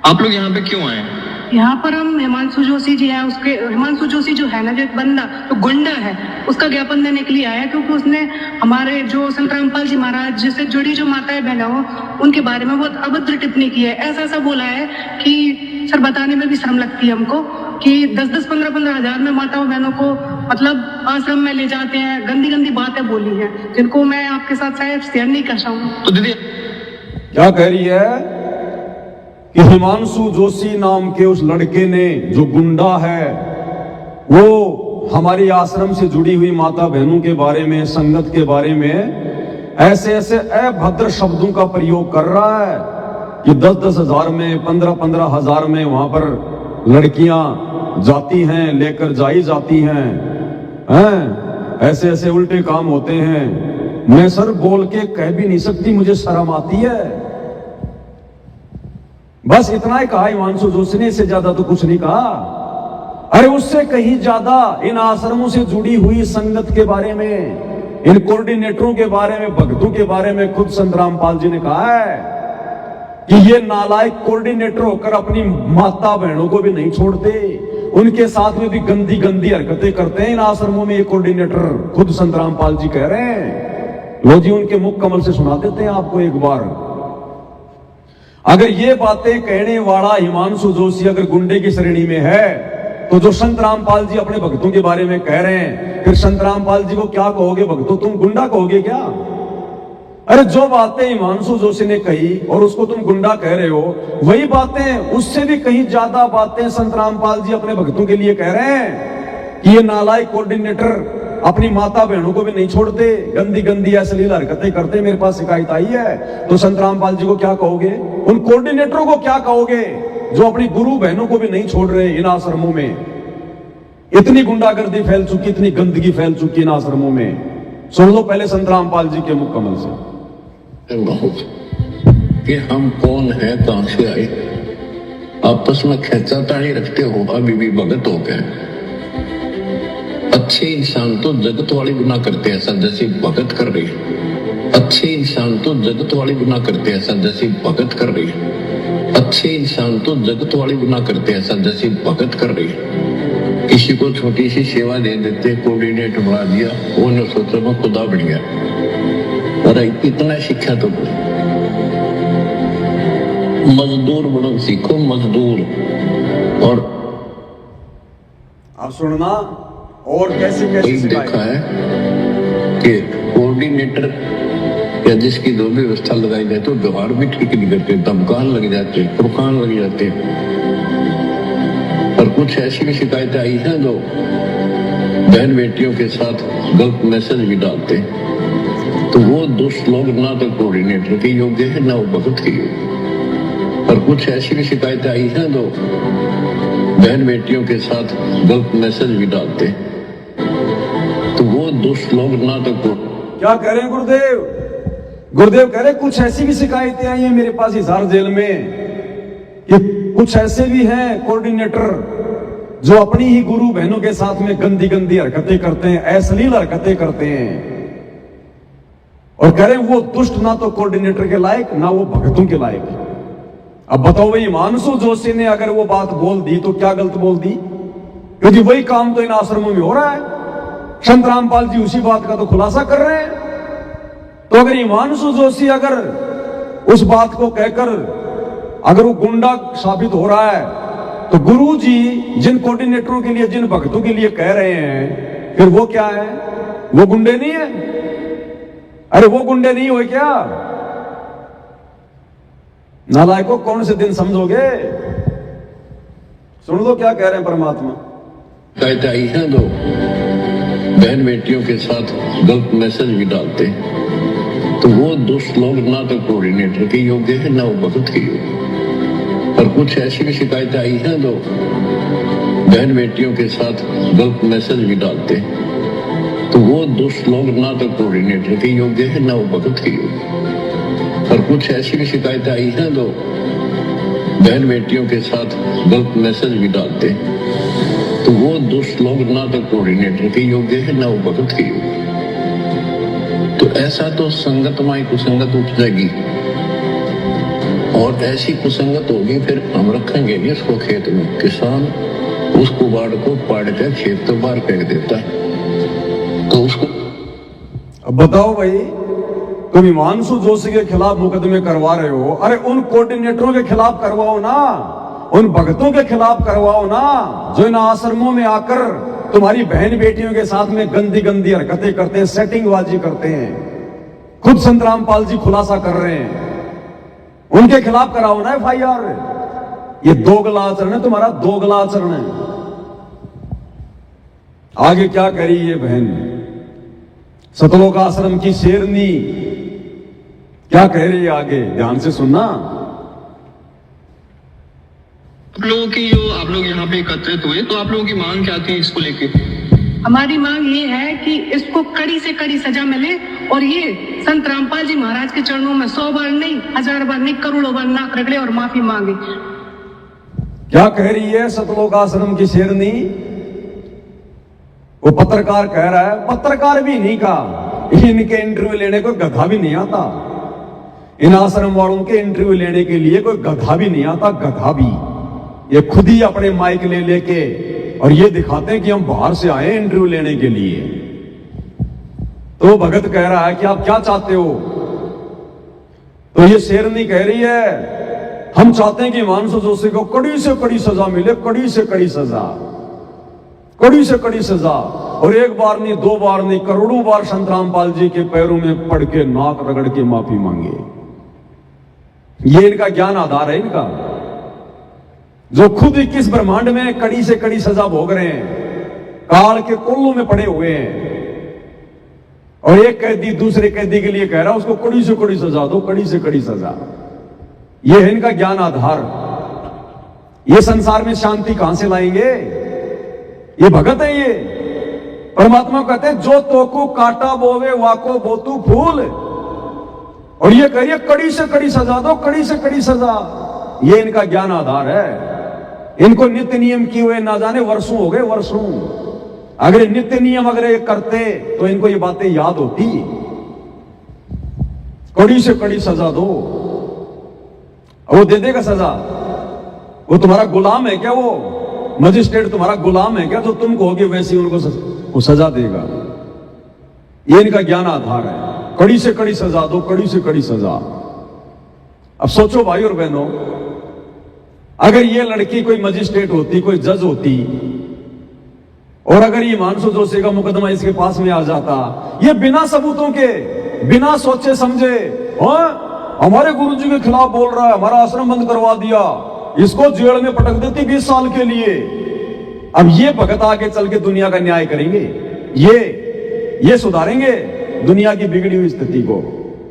आप लोग यहाँ पे क्यों आए? यहाँ पर हम हिमांशु जोशी जी हैं, उसके हिमांशु जोशी जो है ना, जो एक बंदा तो गुंडा है, उसका ज्ञापन देने के लिए आया, क्योंकि उसने हमारे जो संत रामपाल जी महाराज जिससे जुड़ी जो माताएं बहना हो उनके बारे में बहुत अभद्र टिप्पणी की है। ऐसा ऐसा बोला है कि सर बताने में भी शर्म लगती है हमको कि 10-10, 15-15 हजार में माताओं बहनों को मतलब आश्रम में ले जाते हैं। गंदी गंदी बातें बोली हैं जिनको मैं आपके साथ शायद शेयर नहीं कर सकूँ। तो दीदी क्या कह रही है कि हिमांशु जोशी नाम के उस लड़के ने, जो गुंडा है, वो हमारी आश्रम से जुड़ी हुई माता बहनों के बारे में, संगत के बारे में ऐसे ऐसे अभद्र शब्दों का प्रयोग कर रहा है कि 10-10 हजार में, 15-15 हजार में वहां पर लड़कियां जाती हैं, लेकर जाई जाती हैं। ऐसे ऐसे उल्टे काम होते हैं। मैं सर बोल के कह भी नहीं सकती, मुझे शर्म आती है। बस इतना ही कहा हिमांशु जोशी ने, इससे ज्यादा तो कुछ नहीं कहा। अरे उससे कहीं ज्यादा इन आश्रमों से जुड़ी हुई संगत के बारे में, इन कोऑर्डिनेटरों के बारे में, भक्तों के बारे में खुद संत रामपाल जी ने कहा है कि ये नालायक कोऑर्डिनेटर होकर अपनी माता बहनों को भी नहीं छोड़ते, उनके साथ में भी गंदी गंदी हरकतें करते हैं इन आश्रमों में ये कोऑर्डिनेटर। खुद संत रामपाल जी कह रहे हैं। लो जी उनके मुख कमल से सुना देते हैं आपको एक बार। अगर ये बातें कहने वाला हिमांशु जोशी अगर गुंडे की श्रेणी में है, तो जो संत रामपाल जी अपने भक्तों के बारे में कह रहे हैं, फिर संत रामपाल जी को क्या कहोगे? भक्तों तुम गुंडा कहोगे क्या? अरे जो बातें हिमांशु जोशी ने कही और उसको तुम गुंडा कह रहे हो, वही बातें, उससे भी कहीं ज्यादा बातें संत रामपाल जी अपने भक्तों के लिए कह रहे हैं कि ये नालायक कोऑर्डिनेटर अपनी माता बहनों को भी नहीं छोड़ते, गंदी गंदी अश्लील हरकतें करते। मेरे पास शिकायत आई है। तो संत रामपाल जी को क्या कहोगे? उन कोऑर्डिनेटरों को क्या कहोगे जो अपनी गुरु बहनों को भी नहीं छोड़ रहे इन आश्रमों में? इतनी गुंडागर्दी फैल चुकी, इतनी गंदगी फैल चुकी इन आश्रमों में। सुन लो पहले संत रामपाल जी के मुख कमल से कि हम कौन है, कहां से आए। आपस में खेचातानी रखते हो अभी भी भगत हो गए। अच्छे इंसान तो जगत वाली गुनाह करते हैं, ऐसा जैसे भगत कर रही है। अच्छे इंसान तो जगत वाली गुनाह करते हैं, ऐसा जैसे भगत कर रही है। अच्छे इंसान तो जगत वाली गुनाह करते हैं, ऐसा जैसे भगत कर रही है। किसी को छोटी सी सेवा दे देते, कोऑर्डिनेटर बना दिया, वो न सोचो मैं खुदा बन गया। अरे इतना शिक्षा तो मजदूर बनो, सीखो मजदूर। और आप सुनना और कैसे कैसे देखा है कि कोऑर्डिनेटर या जिसकी जो भी व्यवस्था लगाई जाए तो व्यवहार भी ठीक नहीं करते, धमकान लग जाते, पुरखान लग जाते। और कुछ ऐसी भी शिकायतें आई हैं जो बहन बेटियों के साथ गलत मैसेज भी डालते। तो वो दुष्ट लोग ना तो कोऑर्डिनेटर के योग्य है, ना वो भगत के योग्य। और कुछ ऐसी भी शिकायतें आई हैं जो बहन बेटियों के साथ गलत मैसेज भी डालते। तो वो दुष्ट लोग ना तो क्या कह रहे हैं गुरुदेव? गुरुदेव कह रहे कुछ ऐसी भी शिकायतें आई हैं मेरे पास हिसार जेल में कि कुछ ऐसे भी हैं कोऑर्डिनेटर जो अपनी ही गुरु बहनों के साथ में गंदी गंदी हरकतें करते हैं, अश्लील हरकतें करते हैं, और करें वो दुष्ट ना तो कोऑर्डिनेटर के लायक ना वो भगतों के लायक। अब बताओ भाई, हिमांशु जोशी ने अगर वो बात बोल दी तो क्या गलत बोल दी? क्योंकि वही काम तो इन आश्रमों में हो रहा है। संत रामपाल जी उसी बात का तो खुलासा कर रहे हैं। तो अगर हिमांशु जोशी अगर उस बात को कहकर अगर वो गुंडा साबित हो रहा है, तो गुरु जी जिन कोऑर्डिनेटरों के लिए, जिन भक्तों के लिए कह रहे हैं, फिर वो क्या है? वो गुंडे नहीं है? अरे वो गुंडे नहीं हुए क्या? नालायकों, कौन से दिन समझोगे? सुन लो क्या कह रहे हैं परमात्मा। कहते आई हैं दो बहन बेटियों के साथ गलत मैसेज भी डालते हैं, तो वो दुष्ट लोग ना तो कोऑर्डिनेटर के योग्य है ना वो भगत के योग्य। और कुछ ऐसी भी शिकायतें आई हैं दो बहन बेटियों के साथ गलत मैसेज भी डालते हैं, तो वो दुष्ट लोग ना तो कोऑर्डिनेटर के योग्य है ना वो भगत के योग्य। और कुछ ऐसी भी शिकायतें आई हैं दो बहन बेटियों के साथ गलत मैसेज भी डालते हैं, तो वो दुष्ट लोग ना तो कोऑर्डिनेटर के योग्य है ना वो भगत के योग्य। तो ऐसा तो संगत माई कुसंगत उठ जाएगी, और ऐसी कुसंगत होगी फिर हम रखेंगे नहीं उसको खेत में। किसान उस कुबाड़ को पाड़ कर खेत तो बाहर फेंक देता है, तो उसको। अब बताओ भाई, तुम हिमांशु जोशी के खिलाफ मुकदमे करवा रहे हो, अरे उन कोऑर्डिनेटरों के खिलाफ करवाओ ना, उन भक्तों के खिलाफ करवाओ ना, जो इन आश्रमों में आकर तुम्हारी बहन बेटियों के साथ में गंदी गंदी हरकतें करते हैं, सेटिंगबाजी करते हैं। खुद संत रामपाल जी खुलासा कर रहे हैं, उनके खिलाफ कराओ ना FIR। ये दोगला आचरण है तुम्हारा, दोगला आचरण है। आगे क्या करी ये बहन सतलोक आश्रम की शेरनी, क्या कह रही है आगे? ध्यान से सुनना। आप लोगों की जो आप लोग यहाँ पे एकत्रित हुए, तो आप लोगों की मांग क्या थी इसको लेके? हमारी मांग ये है कि इसको कड़ी से कड़ी सजा मिले, और ये संत रामपाल जी महाराज के चरणों में 100 बार नहीं, 1000 बार नहीं, करोड़ों बार नाक रगड़े और माफी मांगे। क्या कह रही है सतलोक आश्रम की शेरनी? वो पत्रकार कह रहा है, पत्रकार भी नहीं कहा, इनके इंटरव्यू लेने को गधा भी नहीं आता। इन आश्रम वालों के इंटरव्यू लेने के लिए कोई गधा भी नहीं आता, गधा भी। ये खुद ही अपने माइक ले लेके और ये दिखाते हैं कि हम बाहर से आए इंटरव्यू लेने के लिए। तो भगत कह रहा है कि आप क्या चाहते हो? तो ये शेरनी कह रही है, हम चाहते हैं कि हिमांशु जोशी को कड़ी से कड़ी सजा मिले, कड़ी से कड़ी सजा, कड़ी से कड़ी सजा। और एक बार नहीं, 2 बार नहीं, करोड़ों बार संत रामपाल जी के पैरों में पड़ के नाक रगड़ के माफी मांगे। ये इनका ज्ञान आधार है इनका, जो खुद 21 ब्रह्मांड में कड़ी से कड़ी सजा भोग रहे हैं, काल के कोल्लों में पड़े हुए हैं। और एक कैदी दूसरे कैदी के लिए कह रहा है उसको कड़ी से कड़ी सजा दो, कड़ी से कड़ी सजा। ये है इनका ज्ञान आधार। ये संसार में शांति कहां से लाएंगे? ये भगत है ये। परमात्मा कहते हैं, जो तोकू काटा बोवे वाको बोतू फूल। और ये कहिए कड़ी से कड़ी सजा दो, कड़ी से कड़ी सजा। ये इनका ज्ञान आधार है। इनको नित्य नियम किए हुए ना जाने वर्षों हो गए, वर्षों। अगर नित्य नियम अगर ये करते तो इनको ये बातें याद होती। कड़ी से कड़ी सजा दो, वो दे देगा सजा। वो तुम्हारा गुलाम है क्या? वो मजिस्ट्रेट तुम्हारा गुलाम है क्या? जो तुम कहोगे वैसे उनको वो सजा देगा। ये इनका ज्ञान आधार है। कड़ी से कड़ी सजा दो, कड़ी से कड़ी सजा। अब सोचो भाई और बहनों, अगर ये लड़की कोई मजिस्ट्रेट होती, कोई जज होती, और अगर ये हिमांशु जोशी का मुकदमा इसके पास में आ जाता, ये बिना सबूतों के, बिना सोचे समझे, हमारे गुरुजी के खिलाफ बोल रहा है, हमारा आश्रम बंद करवा दिया, इसको जेल में पटक देती 20 साल के लिए। अब ये भगत आगे चल के दुनिया का न्याय करेंगे, ये सुधारेंगे दुनिया की बिगड़ी हुई स्थिति को।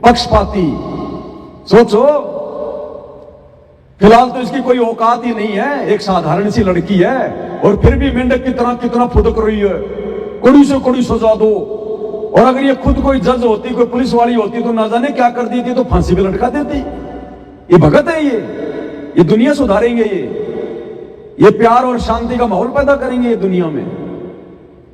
पक्षपाती सोचो। फिलहाल तो इसकी कोई औकात ही नहीं है, एक साधारण सी लड़की है, और फिर भी मेंढक की तरह कितना फुदक रही है, कड़ी से कड़ी सजा दो। और अगर ये खुद कोई जज होती, कोई पुलिस वाली होती, तो ना जाने क्या कर देती, तो फांसी पे लटका देती। ये भगत है ये दुनिया सुधारेंगे। ये प्यार और शांति का माहौल पैदा करेंगे ये दुनिया में।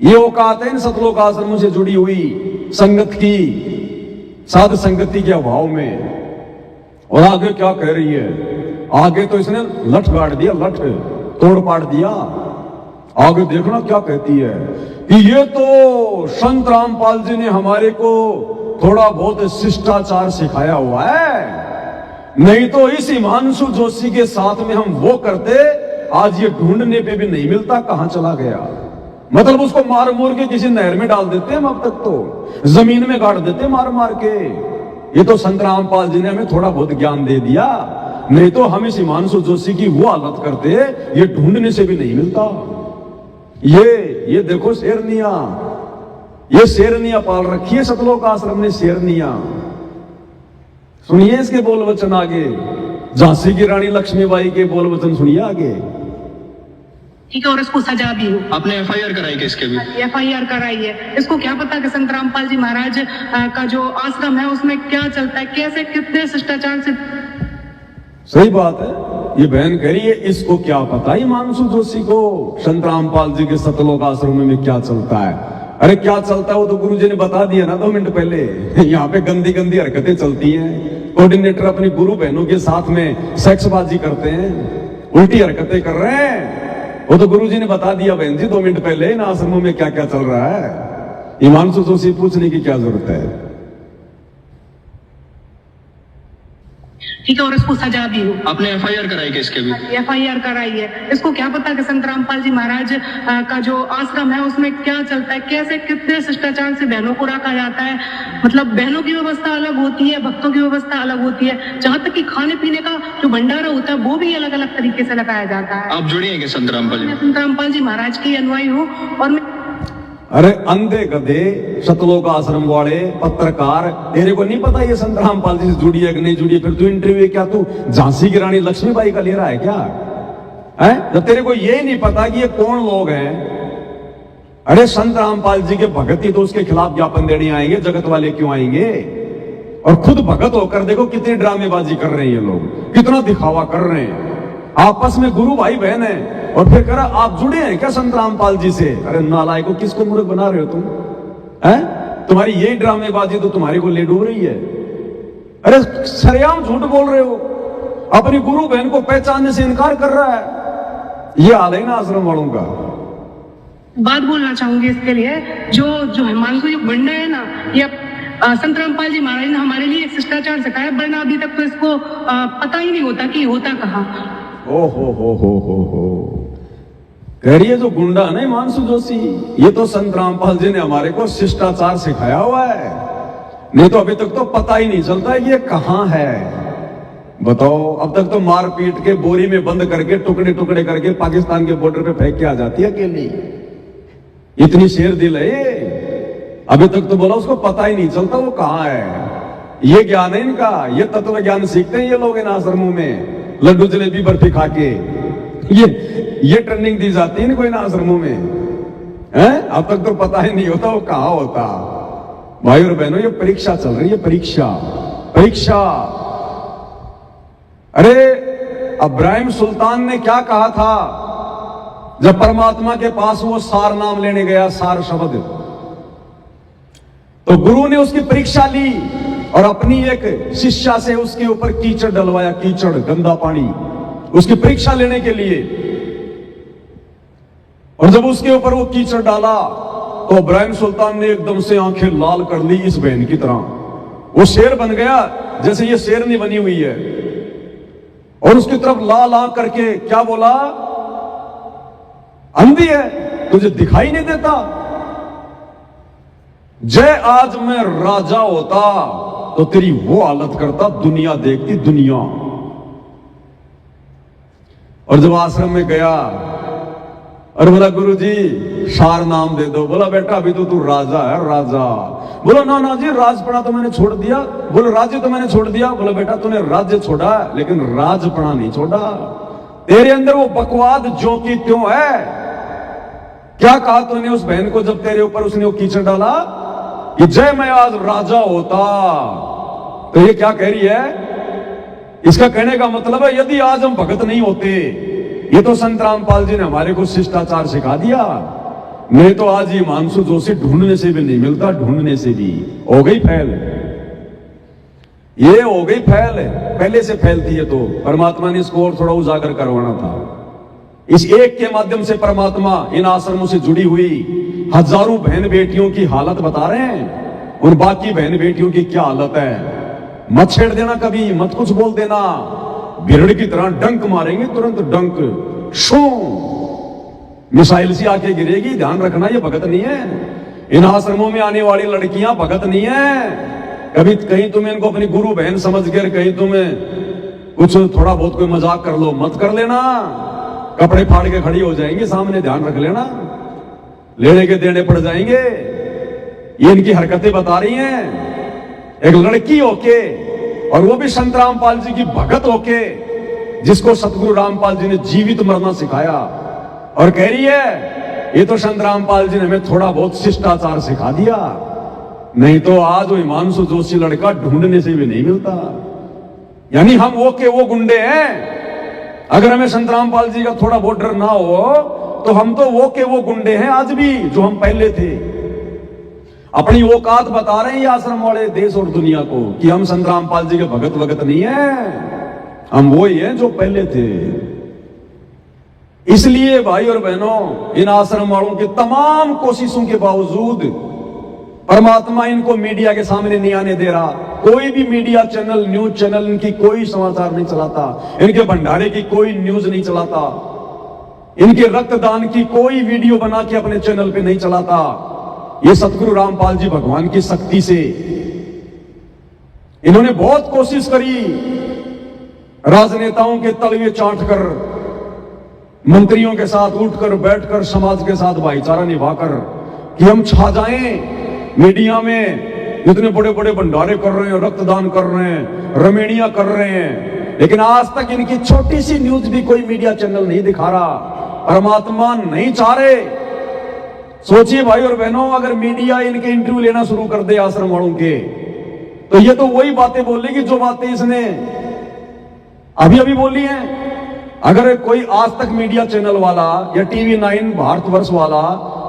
ये औकात है इन सतलोक आश्रमों से जुड़ी हुई संगत की, साध संगति के अभाव में। और आगे क्या कह रही है? आगे तो इसने लठ गाड़ दिया, लठ तोड़ पाड़ दिया। आगे देखना क्या कहती है कि ये तो संत रामपाल जी ने हमारे को थोड़ा बहुत शिष्टाचार सिखाया हुआ है, नहीं तो इस हिमांशु जोशी के साथ में हम वो करते, आज ये ढूंढने पे भी नहीं मिलता कहां चला गया। मतलब उसको मार मोर के किसी नहर में डाल देते हम, अब तक तो जमीन में गाड़ देते मार मार के। ये तो संत रामपाल जी ने हमें थोड़ा बहुत ज्ञान दे दिया, नहीं तो हम इस हिमांशु जोशी की वो हालत करते, ये ढूंढने से भी नहीं मिलता। ये देखो शेरनिया, ये शेरनिया पाल रखी है सतलोक आश्रम ने, शेरनिया। सुनिए इसके बोल वचन आगे, झांसी की रानी लक्ष्मीबाई के बोल वचन सुनिए आगे। ठीक है, और इसको सजा भी हो। आपने एफआईआर कराई कि इसके भी? एफआईआर कराई है। इसको क्या पता कि संत रामपाल जी महाराज का जो आश्रम है उसमें क्या चलता है, कैसे कितने शिष्टाचार से। सही बात है, ये बहन कह रही है इसको क्या पता, हिमांशु जोशी को संत रामपाल जी के सतलोक आश्रम में क्या चलता है। अरे क्या चलता है वो तो गुरुजी ने बता दिया ना 2 मिनट पहले। यहाँ पे गंदी गंदी हरकतें चलती हैं, कोऑर्डिनेटर अपनी गुरु बहनों के साथ में सेक्सबाजी करते हैं, उल्टी हरकतें कर रहे हैं। वो तो गुरुजी ने बता दिया बहन जी 2 मिनट पहले इन आश्रमों में क्या क्या चल रहा है। हिमांशु जोशी पूछने की क्या जरूरत है। ठीक है, और इसको सजा भी हो। आपने एफआईआर कराई कि इसके भी? एफआईआर कराई है। इसको क्या पता कि संत रामपाल जी महाराज का जो आश्रम है उसमें क्या चलता है, कैसे कितने शिष्टाचार से बहनों को रखा जाता है। मतलब बहनों की व्यवस्था अलग होती है, भक्तों की व्यवस्था अलग होती है, जहाँ तक कि खाने पीने का जो भंडारा होता है वो भी अलग अलग तरीके से लगाया जाता है। आप जुड़ी हैं कि संत रामपाल जी? मैं संत रामपाल जी महाराज की अनुयायी हूँ। और मैं अरे अंधे गधे सतलोक आश्रम वाले पत्रकार, तेरे को नहीं पता ये संत रामपाल जी से जुड़ी है कि नहीं जुड़ी है? फिर तू इंटरव्यू क्या तू झांसी की रानी लक्ष्मीबाई का ले रहा है क्या है? जब तेरे को ये नहीं पता कि ये कौन लोग हैं। अरे संत रामपाल जी के भगत ही तो उसके खिलाफ ज्ञापन देने आएंगे, जगत वाले क्यों आएंगे? और खुद भगत होकर देखो कितनी ड्रामेबाजी कर रहे हैं ये लोग, कितना दिखावा कर रहे हैं। आपस में गुरु भाई बहन है, और फिर कह रहा आप जुड़े हैं क्या संत रामपाल जी से? अरे नालायकों, किसको मूर्ख बना रहे हो तुम? हैं? तुम्हारी यही ड्रामेबाजी तो तुम्हारे को ले डूब रही है। अरे सरेआम झूठ बोल रहे हो, अपनी गुरु बहन को पहचानने से इनकार कर रहा है। ये हाल है ना आश्रम वालों का। बात बोलना चाहूंगी इसके लिए, जो हिमांशु जो बंडा है ना, ये संत रामपाल जी महाराज ने हमारे लिए शिष्टाचार सिखाया, वरना अभी तक तो इसको पता ही नहीं होता कि होता कहाँ। ओ हो कह रही है जो गुंडा है ना हिमांशु जोशी, ये तो संत रामपाल जी ने हमारे को शिष्टाचार सिखाया हुआ है, नहीं तो अभी तक तो पता ही नहीं चलता है ये कहां है। बताओ, अब तक तो मार पीट के बोरी में बंद करके टुकड़े टुकड़े करके पाकिस्तान के बॉर्डर पे फेंक के आ जाती है अकेली। इतनी शेर दिल है ये, अभी तक तो बोला उसको पता ही नहीं चलता वो कहां है। ये ज्ञान है इनका, ये तत्व ज्ञान सीखते हैं ये लोग इन आश्रमों में, लड्डू जलेबी बर्फी खा के। ये ट्रेनिंग दी जाती है इनको इन आश्रमों में, हैं? अब तक तो पता ही नहीं होता वो कहां होता। भाई और बहनों, ये परीक्षा चल रही है, परीक्षा। अरे इब्राहिम सुल्तान ने क्या कहा था जब परमात्मा के पास वो सार नाम लेने गया, सार शब्द, तो गुरु ने उसकी परीक्षा ली और अपनी एक शिष्या से उसके ऊपर कीचड़ डलवाया, कीचड़ गंदा पानी, उसकी परीक्षा लेने के लिए। और जब उसके ऊपर वो कीचड़ डाला तो इब्राहिम सुल्तान ने एकदम से आंखें लाल कर ली इस बहन की तरह। वो शेर बन गया जैसे ये शेरनी बनी हुई है, और उसकी तरफ लाल आंख करके क्या बोला? अंधी है, तुझे दिखाई नहीं देता? जय आज मैं राजा होता तो तेरी वो हालत करता, दुनिया देखती दुनिया। और जब आश्रम में गया और बोला गुरुजी सार नाम दे दो, बोला बेटा अभी तो तू राजा है, राजा। बोला ना जी, राजपना तो मैंने छोड़ दिया। बोले राज्य तो मैंने छोड़ दिया। बोला बेटा तूने राज्य छोड़ा लेकिन राजपना नहीं छोड़ा। तेरे अंदर वो बकवाद जो की त्यों है। क्या कहा तूने उस बहन को जब तेरे ऊपर उसने वो कीचड़ डाला कि जय मैं आज राजा होता? तो ये क्या कह रही है? इसका कहने का मतलब है यदि आज हम भगत नहीं होते, ये तो संत रामपाल जी ने हमारे को शिष्टाचार सिखा दिया, नहीं तो आज ये हिमांशु जोशी ढूंढने से भी नहीं मिलता, ढूंढने से भी हो गई फैल, ये हो गई फैल, पहले से फैलती है। तो परमात्मा ने इसको और थोड़ा उजागर करवाना था। इस एक के माध्यम से परमात्मा इन आश्रमों से जुड़ी हुई हजारों बहन बेटियों की हालत बता रहे हैं, और बाकी बहन बेटियों की क्या हालत है। मत छेड़ देना कभी, मत कुछ बोल देना, बिरड़ की तरह डंक मारेंगे, तुरंत डंक शो मिसाइल सी आके गिरेगी। ध्यान रखना, ये भगत नहीं है। इन आश्रमों में आने वाली लड़कियां भगत नहीं है। कभी कहीं तुम्हें इनको अपनी गुरु बहन समझ कर कहीं तुम्हें कुछ थोड़ा बहुत कोई मजाक कर लो, मत कर लेना, कपड़े फाड़ के खड़ी हो जाएंगे सामने, ध्यान रख लेना, लेने के देने पड़ जाएंगे। ये इनकी हरकतें बता रही हैं। एक लड़की होके, और वो भी संत रामपाल जी की भगत होके, जिसको सतगुरु रामपाल जी ने जीवित मरना सिखाया, और कह रही है ये तो संत रामपाल जी ने हमें थोड़ा बहुत शिष्टाचार सिखा दिया, नहीं तो आज वो हिमांशु जोशी लड़का ढूंढने से भी नहीं मिलता। यानी हम वो के वो गुंडे हैं। अगर हमें संत रामपाल जी का थोड़ा बहुत डर ना हो तो हम तो वो के वो गुंडे हैं आज भी, जो हम पहले थे। अपनी औकात बता रहे हैं ये आश्रम वाले देश और दुनिया को कि हम संत रामपाल जी के भगत वगत नहीं है, हम वो ही हैं जो पहले थे। इसलिए भाई और बहनों, इन आश्रम वालों की तमाम कोशिशों के बावजूद परमात्मा इनको मीडिया के सामने नहीं आने दे रहा। कोई भी मीडिया चैनल, न्यूज चैनल इनकी कोई समाचार नहीं चलाता, इनके भंडारे की कोई न्यूज नहीं चलाता, इनके रक्तदान की कोई वीडियो बना के अपने चैनल पे नहीं चलाता। ये सतगुरु रामपाल जी भगवान की शक्ति से इन्होंने बहुत कोशिश करी, राजनेताओं के तलवे चाटकर, मंत्रियों के साथ उठकर बैठकर, समाज के साथ भाईचारा निभाकर कि हम छा जाएं मीडिया में। इतने बड़े बड़े भंडारे कर रहे हैं, रक्तदान कर रहे हैं, रमेणियां कर रहे हैं, लेकिन आज तक इनकी छोटी सी न्यूज भी कोई मीडिया चैनल नहीं दिखा रहा। परमात्मा नहीं चाह रहे। सोचिए भाई और बहनों, अगर मीडिया इनके इंटरव्यू लेना शुरू कर दे आश्रम वालों के, तो ये तो वही बातें बोलेगी जो बातें इसने अभी अभी बोली हैं। अगर कोई आज तक मीडिया चैनल वाला या टीवी 9 भारतवर्ष वाला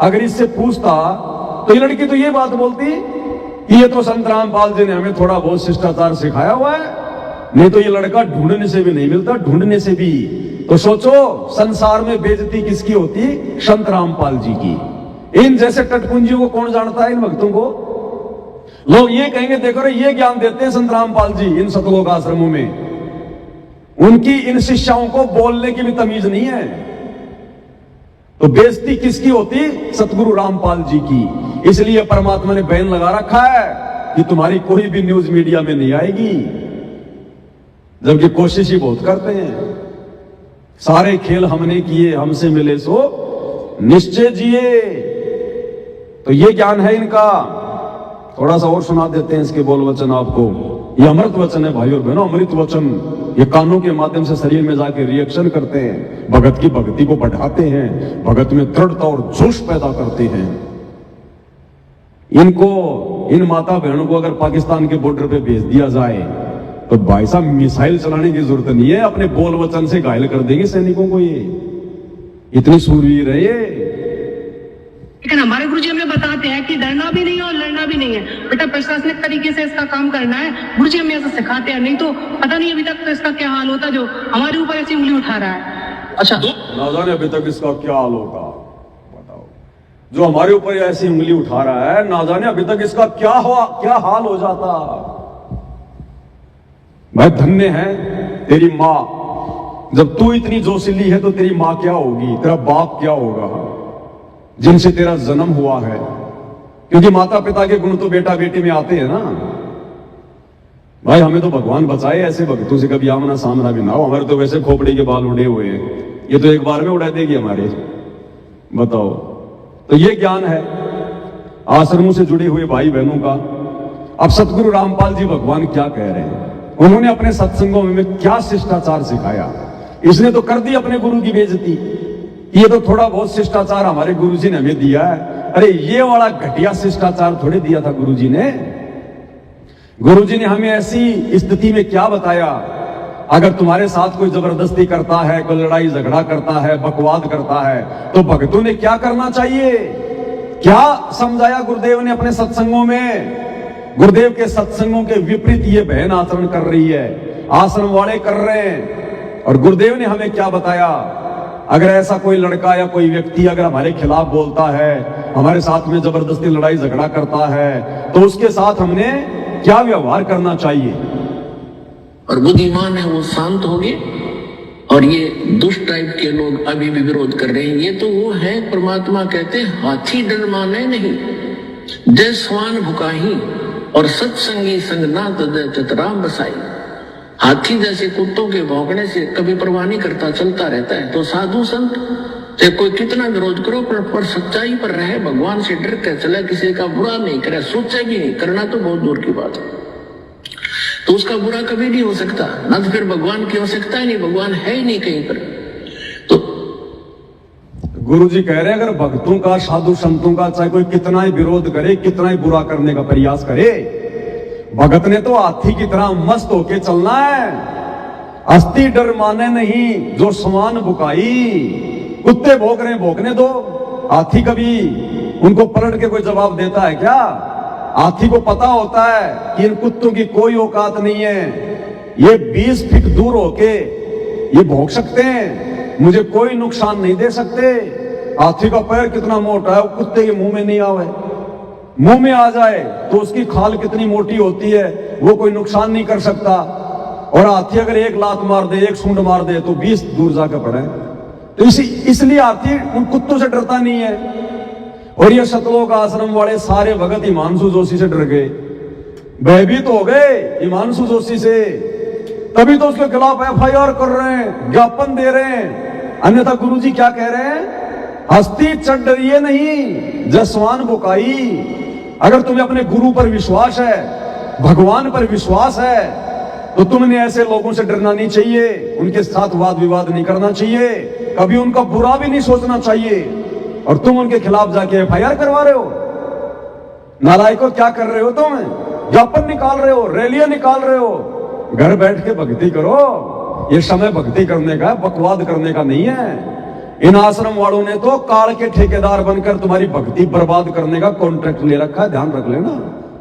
अगर इससे पूछता, तो ये लड़की तो ये बात बोलती कि ये तो संत रामपाल जी ने हमें थोड़ा बहुत शिष्टाचार सिखाया हुआ है, नहीं तो ये लड़का ढूंढने से भी नहीं मिलता, ढूंढने से भी। तो सोचो, संसार में बेइज्जती किसकी होती? संत रामपाल जी की। इन जैसे टटपुंजियों को कौन जानता है? इन भक्तों को। लोग ये कहेंगे, देखो रे, ये ज्ञान देते हैं संत रामपाल जी इन सतलोक आश्रमों में, उनकी इन शिष्याओं को बोलने की भी तमीज नहीं है। तो बेइज्जती किसकी होती? सतगुरु रामपाल जी की। इसलिए परमात्मा ने बैन लगा रखा है कि तुम्हारी कोई भी न्यूज मीडिया में नहीं आएगी, जबकि कोशिश ही बहुत करते हैं। सारे खेल हमने किए, हमसे मिले सो निश्चय जिए। तो ये ज्ञान है इनका। थोड़ा सा और सुना देते हैं इसके बोल वचन आपको। ये अमृत वचन है भाई और बहनों, अमृत वचन। ये कानों के माध्यम से शरीर में जाके रिएक्शन करते हैं, भगत की भक्ति को बढ़ाते हैं, भगत में दृढ़ता और जोश पैदा करते हैं। इनको, इन माता बहनों को अगर पाकिस्तान के बॉर्डर पे भेज दिया जाए तो भाई साहब मिसाइल चलाने की जरूरत नहीं है, अपने बोल वचन से घायल कर देंगे सैनिकों को। ये इतनी सूरवीर है ये। लेकिन हमारे गुरुजी हमें बताते हैं कि डरना भी नहीं है और लड़ना भी नहीं है, बेटा प्रशासनिक तरीके से इसका काम करना है। गुरुजी हमें ऐसा सिखाते हैं, नहीं तो पता नहीं अभी तक तो इसका क्या हाल होता जो हमारे ऊपर ऐसी उंगली उठा रहा है। अच्छा, ना जाने अभी तक इसका क्या हाल होगा, बताओ। जो हमारे ऊपर ऐसी उंगली उठा रहा है, ना जाने अभी तक इसका क्या हाल हो जाता। भाई धन्य है तेरी माँ, जब तू इतनी जोशीली है तो तेरी माँ क्या होगी, तेरा बाप क्या होगा, जिनसे तेरा जन्म हुआ है। क्योंकि माता पिता के गुण तो बेटा बेटी में आते हैं ना। भाई हमें तो भगवान बचाए ऐसे भक्तों से, कभी आमना सामना भी ना हो। हमारे तो वैसे खोपड़ी के बाल उड़े हुए हैं, ये तो एक बार में उड़ा देगी हमारे, बताओ। तो ये ज्ञान है आश्रमों से जुड़े हुए भाई बहनों का। अब सतगुरु रामपाल जी भगवान क्या कह रहे हैं, उन्होंने अपने सत्संगों में क्या शिष्टाचार सिखाया। इसने तो कर दी अपने गुरु की बेइज्जती। ये तो थोड़ा बहुत शिष्टाचार हमारे गुरुजी ने हमें दिया है। अरे ये वाला घटिया शिष्टाचार थोड़े दिया था गुरुजी ने। गुरुजी ने हमें ऐसी स्थिति में क्या बताया अगर तुम्हारे साथ कोई जबरदस्ती करता है, कोई लड़ाई झगड़ा करता है, बकवाद करता है, तो भक्तों ने क्या करना चाहिए? क्या समझाया गुरुदेव ने अपने सत्संगों में? गुरुदेव के सत्संगों के विपरीत ये बहन आचरण कर रही है, आश्रम वाले कर रहे हैं। और गुरुदेव ने हमें क्या बताया? अगर ऐसा कोई लड़का या कोई व्यक्ति अगर हमारे खिलाफ बोलता है, हमारे साथ में जबरदस्ती लड़ाई झगड़ा करता है, तो उसके साथ हमने क्या व्यवहार करना चाहिए? और बुद्धिमान है वो शांत हो गए। और ये दुष्ट टाइप के लोग अभी भी विरोध कर रहे हैं। ये तो वो है, परमात्मा कहते हैं हाथी डर माने नहीं, जय स्वान भुकाही और सत्संगी संग ना तदय चतराम बसाई। हाथी जैसे कुत्तों के भौंकने से कभी परवाह नहीं करता, चलता रहता है। तो साधु संत चाहे कोई कितना विरोध करो, पर सच्चाई पर रहे, भगवान से डर कर चला, किसी का बुरा नहीं करे, सोचे भी नहीं, करना तो बहुत दूर की बात है। तो उसका बुरा कभी नहीं हो सकता, ना तो फिर भगवान की आवश्यकता ही नहीं, भगवान है ही नहीं कहीं पर। तो गुरु जी कह रहे हैं अगर भक्तों का, साधु संतों का चाहे कोई कितना ही विरोध करे, कितना ही बुरा करने का प्रयास करे, भगत ने तो हाथी की तरह मस्त होके चलना है। अस्थि डर माने नहीं जो समान बुकाई। कुत्ते भौंक रहे, भौंकने दो। हाथी कभी उनको पलट के कोई जवाब देता है क्या? हाथी को पता होता है कि इन कुत्तों की कोई औकात नहीं है, ये 20 फीट दूर होके ये भौंक सकते हैं, मुझे कोई नुकसान नहीं दे सकते। हाथी का पैर कितना मोटा है, वो कुत्ते के मुंह में नहीं आवे। मुंह में आ जाए तो उसकी खाल कितनी मोटी होती है, वो कोई नुकसान नहीं कर सकता। और हाथी अगर एक लात मार दे, एक सूंड मार दे, तो 20 दूर जाकर पड़े। तो इसलिए हाथी उन कुत्तों से डरता नहीं है। और ये सतलोक आश्रम वाले सारे भगत हिमांशु जोशी से डर गए, भयभीत हो गए हिमांशु जोशी से, तभी तो उसके खिलाफ FIR कर रहे हैं, ज्ञापन दे रहे हैं। अन्यथा गुरुजी क्या कह रहे हैं? हस्ती चढ़ डरिए नहीं, जसवान बुकाई। अगर तुम्हें अपने गुरु पर विश्वास है, भगवान पर विश्वास है, तो तुमने ऐसे लोगों से डरना नहीं चाहिए, उनके साथ वाद विवाद नहीं करना चाहिए, कभी उनका बुरा भी नहीं सोचना चाहिए। और तुम उनके खिलाफ जाके FIR करवा रहे हो। नालायकों, क्या कर रहे हो तुम? ज्ञापन निकाल रहे हो, रैलियां निकाल रहे हो। घर बैठ के भक्ति करो, ये समय भक्ति करने का, बकवाद करने का नहीं है। इन आश्रम वालों ने तो काल के ठेकेदार बनकर तुम्हारी भक्ति बर्बाद करने का कॉन्ट्रैक्ट ले रखा है, ध्यान रख लेना।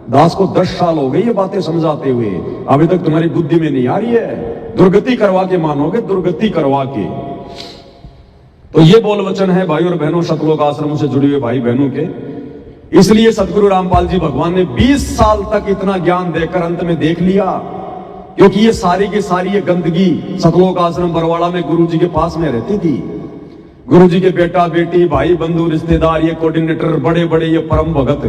दास को 10 साल हो गए ये बातें समझाते हुए, अभी तक तुम्हारी बुद्धि में नहीं आ रही है। दुर्गति करवा के मानोगे, दुर्गति करवा के। तो ये बोल वचन है भाई और बहनों, सतलोक आश्रमों से जुड़े हुए भाई बहनों के। इसलिए सतगुरु रामपाल जी भगवान ने 20 साल तक इतना ज्ञान देकर अंत में देख लिया, क्योंकि ये सारी की सारी ये गंदगी सतलोक आश्रम बरवाड़ा में गुरु जी के पास में रहती थी। गुरु जी के बेटा बेटी, भाई बंधु, रिश्तेदार, ये कोऑर्डिनेटर, बड़े बड़े ये परम भगत,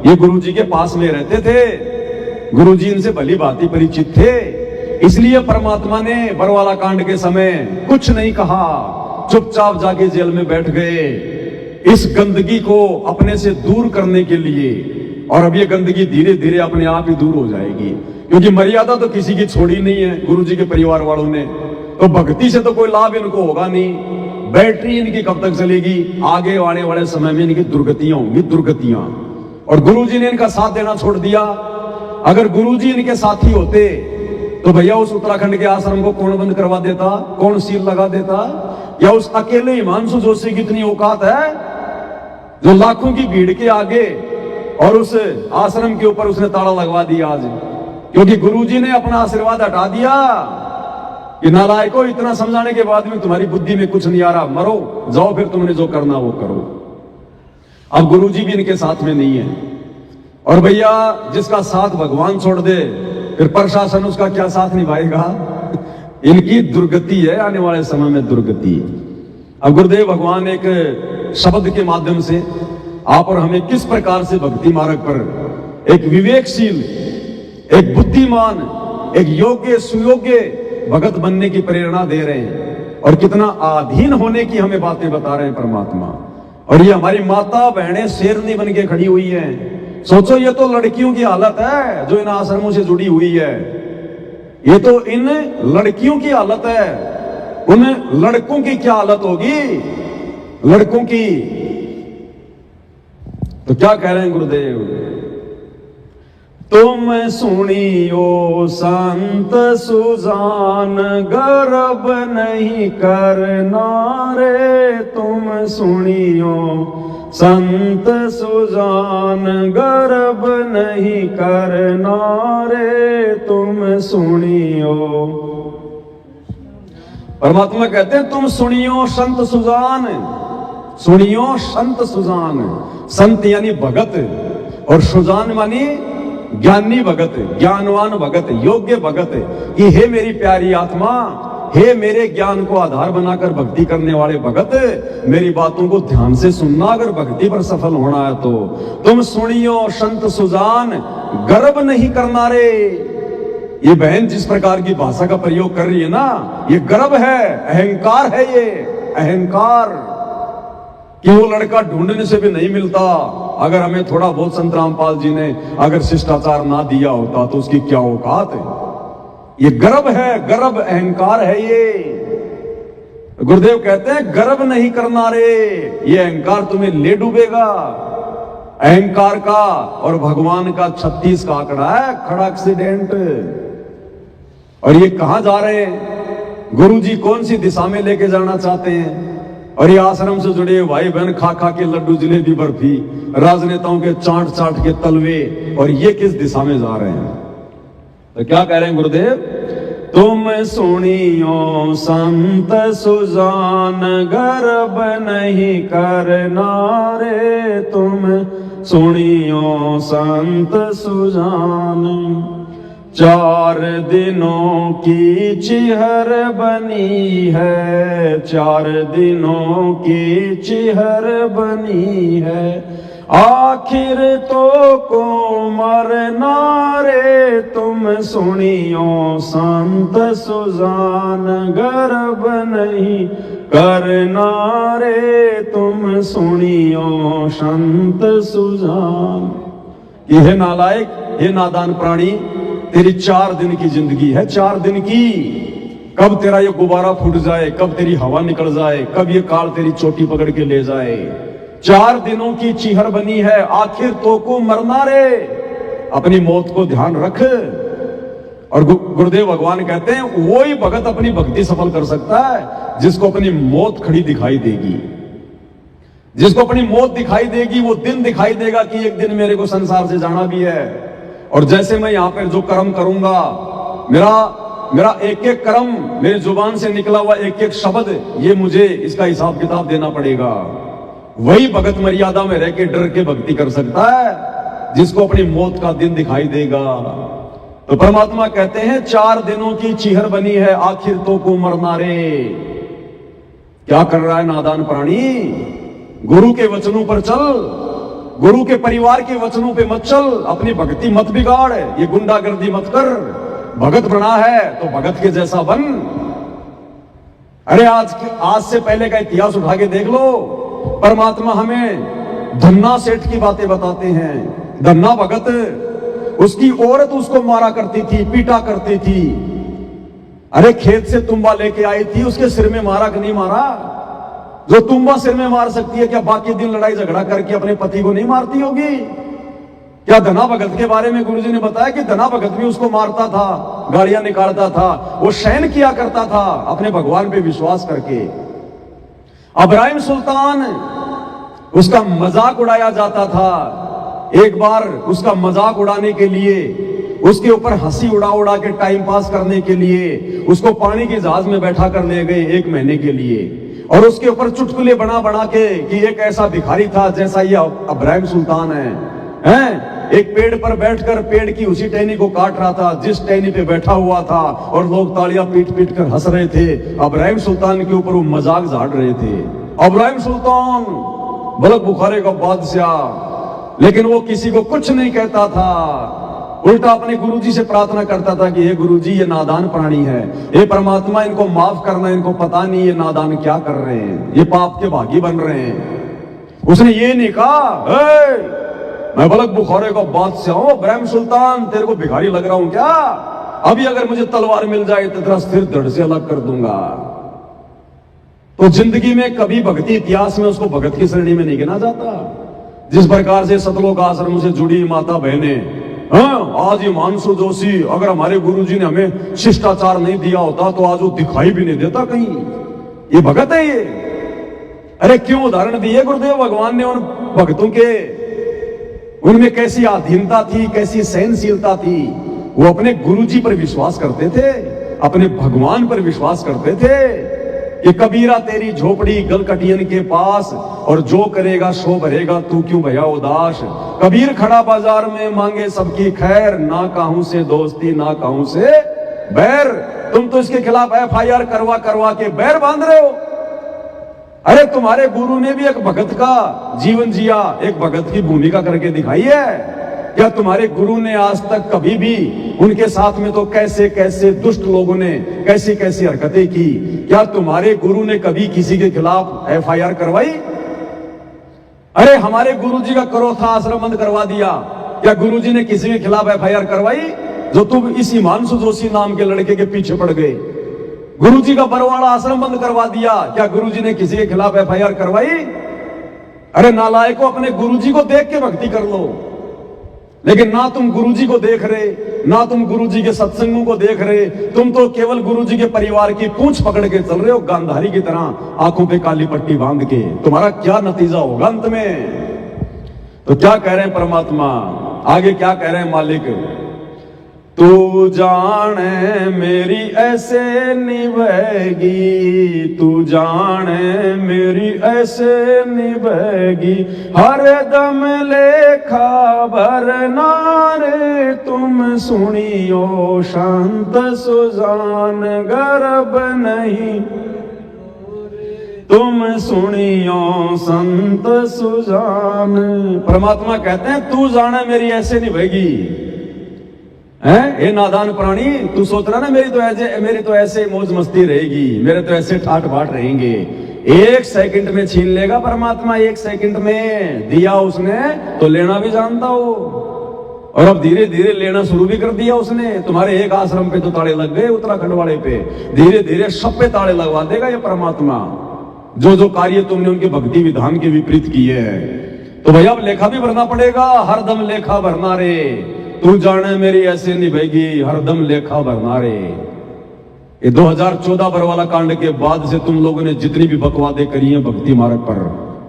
ये गुरु जी के पास में रहते थे। गुरु जी इनसे भली भांति परिचित थे। इसलिए परमात्मा ने बरवाला कांड के समय कुछ नहीं कहा, चुपचाप जाके जेल में बैठ गए, इस गंदगी को अपने से दूर करने के लिए। और अब ये गंदगी धीरे धीरे अपने आप ही दूर हो जाएगी, क्योंकि मर्यादा तो किसी की छोड़ी नहीं है गुरु जी के परिवार वालों ने। तो भक्ति से तो कोई लाभ इनको होगा नहीं। बैटरी इनकी कब तक चलेगी? आगे आने वाले समय में इनकी दुर्गतियां होंगी, दुर्गतियां। और गुरु जी ने इनका साथ देना छोड़ दिया। अगर गुरु जी इनके साथी होते तो भैया उस उत्तराखंड के आश्रम को कौन बंद करवा देता, कौन सील लगा देता? या उस अकेले हिमांशु जोशी की इतनी औकात है जो लाखों की भीड़ के आगे और उस आश्रम के ऊपर उसने ताला लगवा दिया आज, क्योंकि गुरुजी ने अपना आशीर्वाद हटा दिया कि नालायकों, इतना समझाने के बाद में तुम्हारी बुद्धि में कुछ नहीं आ रहा, मरो, जाओ फिर तुमने जो करना वो करो। अब गुरुजी भी इनके साथ में नहीं है। और भैया जिसका साथ भगवान छोड़ दे, फिर प्रशासन उसका क्या साथ निभाएगा? इनकी दुर्गति है, आने वाले समय में दुर्गति। अब गुरुदेव भगवान एक शब्द के माध्यम से आप और हमें किस प्रकार से भक्ति मार्ग पर एक विवेकशील, एक बुद्धिमान, एक योग्य सुयोग्य भगत बनने की प्रेरणा दे रहे हैं, और कितना अधीन होने की हमें बातें बता रहे हैं परमात्मा। और ये हमारी माता बहनें शेरनी बन के खड़ी हुई हैं। सोचो, ये तो लड़कियों की हालत है जो इन आश्रमों से जुड़ी हुई है। ये तो इन लड़कियों की हालत है। उन लड़कों की क्या हालत होगी? लड़कों की तो क्या कह रहे हैं गुरुदेव? तुम सुनियो संत सुजान, गर्व नहीं करना रे। तुम सुनियो संत सुजान, गर्व नहीं करना रे। तुम सुनियो। परमात्मा कहते हैं तुम सुनियो संत सुजान, सुनियो संत सुजान। संत यानी भगत, और सुजान मानी ज्ञानी भगत, ज्ञानवान भगत, योग्य भगत। कि हे मेरी प्यारी आत्मा, हे मेरे ज्ञान को आधार बनाकर भक्ति करने वाले भगत, मेरी बातों को ध्यान से सुनना अगर भक्ति पर सफल होना है तो। तुम सुनियो संत सुजान, गर्व नहीं करना रे। ये बहन जिस प्रकार की भाषा का प्रयोग कर रही है ना, ये गर्व है, अहंकार है। ये अहंकार कि वो लड़का ढूंढने से भी नहीं मिलता। अगर हमें थोड़ा बहुत संत रामपाल जी ने अगर शिष्टाचार ना दिया होता तो उसकी क्या औकात है। ये गर्व है, गर्व अहंकार है। ये गुरुदेव कहते हैं गर्व नहीं करना रे, ये अहंकार तुम्हें ले डूबेगा। अहंकार का और भगवान का 36 का आंकड़ा है, खड़ा एक्सीडेंट। और ये कहां जा रहे हैं? गुरुजी कौन सी दिशा में लेके जाना चाहते हैं? और ये आश्रम से जुड़े भाई बहन खा खा के लड्डू जलेबी बर्फी, राजनेताओं के चाट चाट के तलवे, और ये किस दिशा में जा रहे हैं? तो क्या कह रहे हैं गुरुदेव? तुम सुनियो संत सुजान, गर्व नहीं करना रे। तुम सुनियो संत सुजान, 4 दिनों की चिहर बनी है, 4 दिनों की चिहर बनी है। आखिर तो को मरना रे। तुम सुनियो संत सुजान, गर्व नहीं करना रे। तुम सुनियो संत सुजान। ये है नालायक, हे नादान प्राणी, तेरी 4 दिन की जिंदगी है, 4 दिन की। कब तेरा ये गुब्बारा फूट जाए, कब तेरी हवा निकल जाए, कब ये काल तेरी चोटी पकड़ के ले जाए। 4 दिनों की चीहर बनी है, आखिर तो को मरना रे। अपनी मौत को ध्यान रख। और गुरुदेव भगवान कहते हैं वो ही भगत अपनी भक्ति सफल कर सकता है जिसको अपनी मौत खड़ी दिखाई देगी। जिसको अपनी मौत दिखाई देगी, वो दिन दिखाई देगा कि एक दिन मेरे को संसार से जाना भी है। और जैसे मैं यहां पर जो कर्म करूंगा, मेरा एक एक कर्म, मेरी जुबान से निकला हुआ एक एक शब्द, ये मुझे इसका हिसाब किताब देना पड़ेगा। वही भगत मर्यादा में रह के डर के भक्ति कर सकता है जिसको अपनी मौत का दिन दिखाई देगा। तो परमात्मा कहते हैं 4 दिनों की चीहर बनी है, आखिर तो को मरना रे। क्या कर रहा है नादान प्राणी? गुरु के वचनों पर चल, गुरु के परिवार के वचनों पे मत चल, अपनी भक्ति मत बिगाड़, ये गुंडागर्दी मत कर। भगत बना है तो भगत के जैसा बन। अरे आज से पहले का इतिहास उठा के देख लो। परमात्मा हमें धन्ना सेठ की बातें बताते हैं। धन्ना भगत, उसकी औरत उसको मारा करती थी, पीटा करती थी। अरे खेत से तुम्बा लेके आई थी, उसके सिर में मारा कि नहीं मारा? जो तुम्बा सिर में मार सकती है, क्या बाकी दिन लड़ाई झगड़ा करके अपने पति को नहीं मारती होगी? क्या धना भगत के बारे में गुरुजी ने बताया कि धना भगत भी उसको मारता था, गालियां निकालता था, वो शयन किया करता था अपने भगवान पे विश्वास करके। इब्राहिम सुल्तान, उसका मजाक उड़ाया जाता था। एक बार उसका मजाक उड़ाने के लिए, उसके ऊपर हंसी उड़ा उड़ा के टाइम पास करने के लिए उसको पानी के जहाज में बैठा कर ले गए 1 महीने के लिए। और उसके ऊपर चुटकुले बना बना के कि एक ऐसा भिखारी था जैसा ये इब्राहिम सुल्तान है। एक पेड़ पर बैठकर पेड़ की उसी टहनी को काट रहा था जिस टहनी पे बैठा हुआ था, और लोग तालियां पीट पीट कर हंस रहे थे। इब्राहिम सुल्तान के ऊपर वो मजाक झाड़ रहे थे। इब्राहिम सुल्तान बलक बुखारे का बादशाह, लेकिन वो किसी को कुछ नहीं कहता था। उल्टा अपने गुरुजी से प्रार्थना करता था कि हे गुरुजी, ये नादान प्राणी है, हे परमात्मा इनको माफ करना, इनको पता नहीं ये नादान क्या कर रहे हैं, ये पाप के भागी बन रहे हैं। उसने ये नहीं कहा मैं बलक बुखारे का बादशाह हूं, इब्राहिम सुल्तान तेरे को भिखारी लग रहा हूं क्या? अभी अगर मुझे तलवार मिल जाए तो तेरा सिर धड़ से अलग कर दूंगा। तो जिंदगी में कभी भक्ति इतिहास में उसको भगत की श्रेणी में नहीं गिना जाता। जिस प्रकार से सतलोक आश्रम से जुड़ी माता बहनें, हाँ, आज हिमांशु जोशी, अगर हमारे गुरुजी ने हमें शिष्टाचार नहीं दिया होता तो आज वो दिखाई भी नहीं देता कहीं। ये भगत है ये। अरे क्यों उदाहरण दिए गुरुदेव भगवान ने उन भक्तों के, उनमें कैसी अधीनता थी, कैसी सहनशीलता थी। वो अपने गुरुजी पर विश्वास करते थे, अपने भगवान पर विश्वास करते थे कि कबीरा तेरी झोपड़ी गलकटियन के पास, और जो करेगा सो भरेगा, तू क्यों भया उदास। कबीर खड़ा बाजार में मांगे सबकी खैर, ना कहूं से दोस्ती ना कहूं से बैर। तुम तो इसके खिलाफ FIR करवा करवा के बैर बांध रहे हो। अरे तुम्हारे गुरु ने भी एक भगत का जीवन जिया, एक भगत की भूमिका करके दिखाई है। क्या तुम्हारे गुरु ने आज तक कभी भी, उनके साथ में तो कैसे कैसे दुष्ट लोगों ने कैसी कैसी हरकतें की, क्या तुम्हारे गुरु ने कभी किसी के खिलाफ FIR करवाई? अरे हमारे गुरुजी का करोथा आश्रम बंद करवा दिया, क्या गुरुजी ने किसी के खिलाफ FIR करवाई? जो तुम इस हिमांशु जोशी नाम के लड़के के पीछे पड़ गए। गुरुजी का बरवाड़ा आश्रम बंद करवा दिया, क्या गुरुजी ने किसी के खिलाफ FIR करवाई? अरे नालायकों, अपने गुरुजी को देख के भक्ति कर लो। लेकिन ना तुम गुरुजी को देख रहे, ना तुम गुरुजी के सत्संगों को देख रहे, तुम तो केवल गुरुजी के परिवार की पूंछ पकड़ के चल रहे हो, गांधारी की तरह आंखों पे काली पट्टी बांध के। तुम्हारा क्या नतीजा होगा अंत में? तो क्या कह रहे हैं परमात्मा, आगे क्या कह रहे हैं मालिक? तू जाने मेरी ऐसे निभेगी, तू जाने मेरी ऐसे निभेगी, हर दम लेखा भरना रे तुम सुनियो शांत सुजान गर्भ नहीं, तुम सुनियो संत सुजान। परमात्मा कहते हैं तू जाने मेरी ऐसे निभेगी। हैं ये नादान प्राणी, तू सोच रहा ना मेरी तो ऐसे मौज मस्ती रहेगी, मेरे तो ऐसे ठाट बाट रहेंगे। एक सेकंड में छीन लेगा परमात्मा, एक सेकंड में दिया उसने तो लेना भी जानता हो, और अब धीरे धीरे लेना शुरू भी कर दिया उसने। तुम्हारे एक आश्रम पे तो ताले लग गए, उत्तराखंड वाले पे, धीरे धीरे सब पे ताले लगवा देगा ये परमात्मा। जो जो कार्य तुमने उनके भक्ति विधान के विपरीत किए हैं, तो भैया अब लेखा भी भरना पड़ेगा, हरदम लेखा भरना रे। तू जाने मेरी ऐसे निभेगी, हरदम लेखा भरना रे। ये 2014 बरवाला कांड के बाद से तुम लोगों ने जितनी भी बकवादे करी हैं भक्ति मार्ग पर,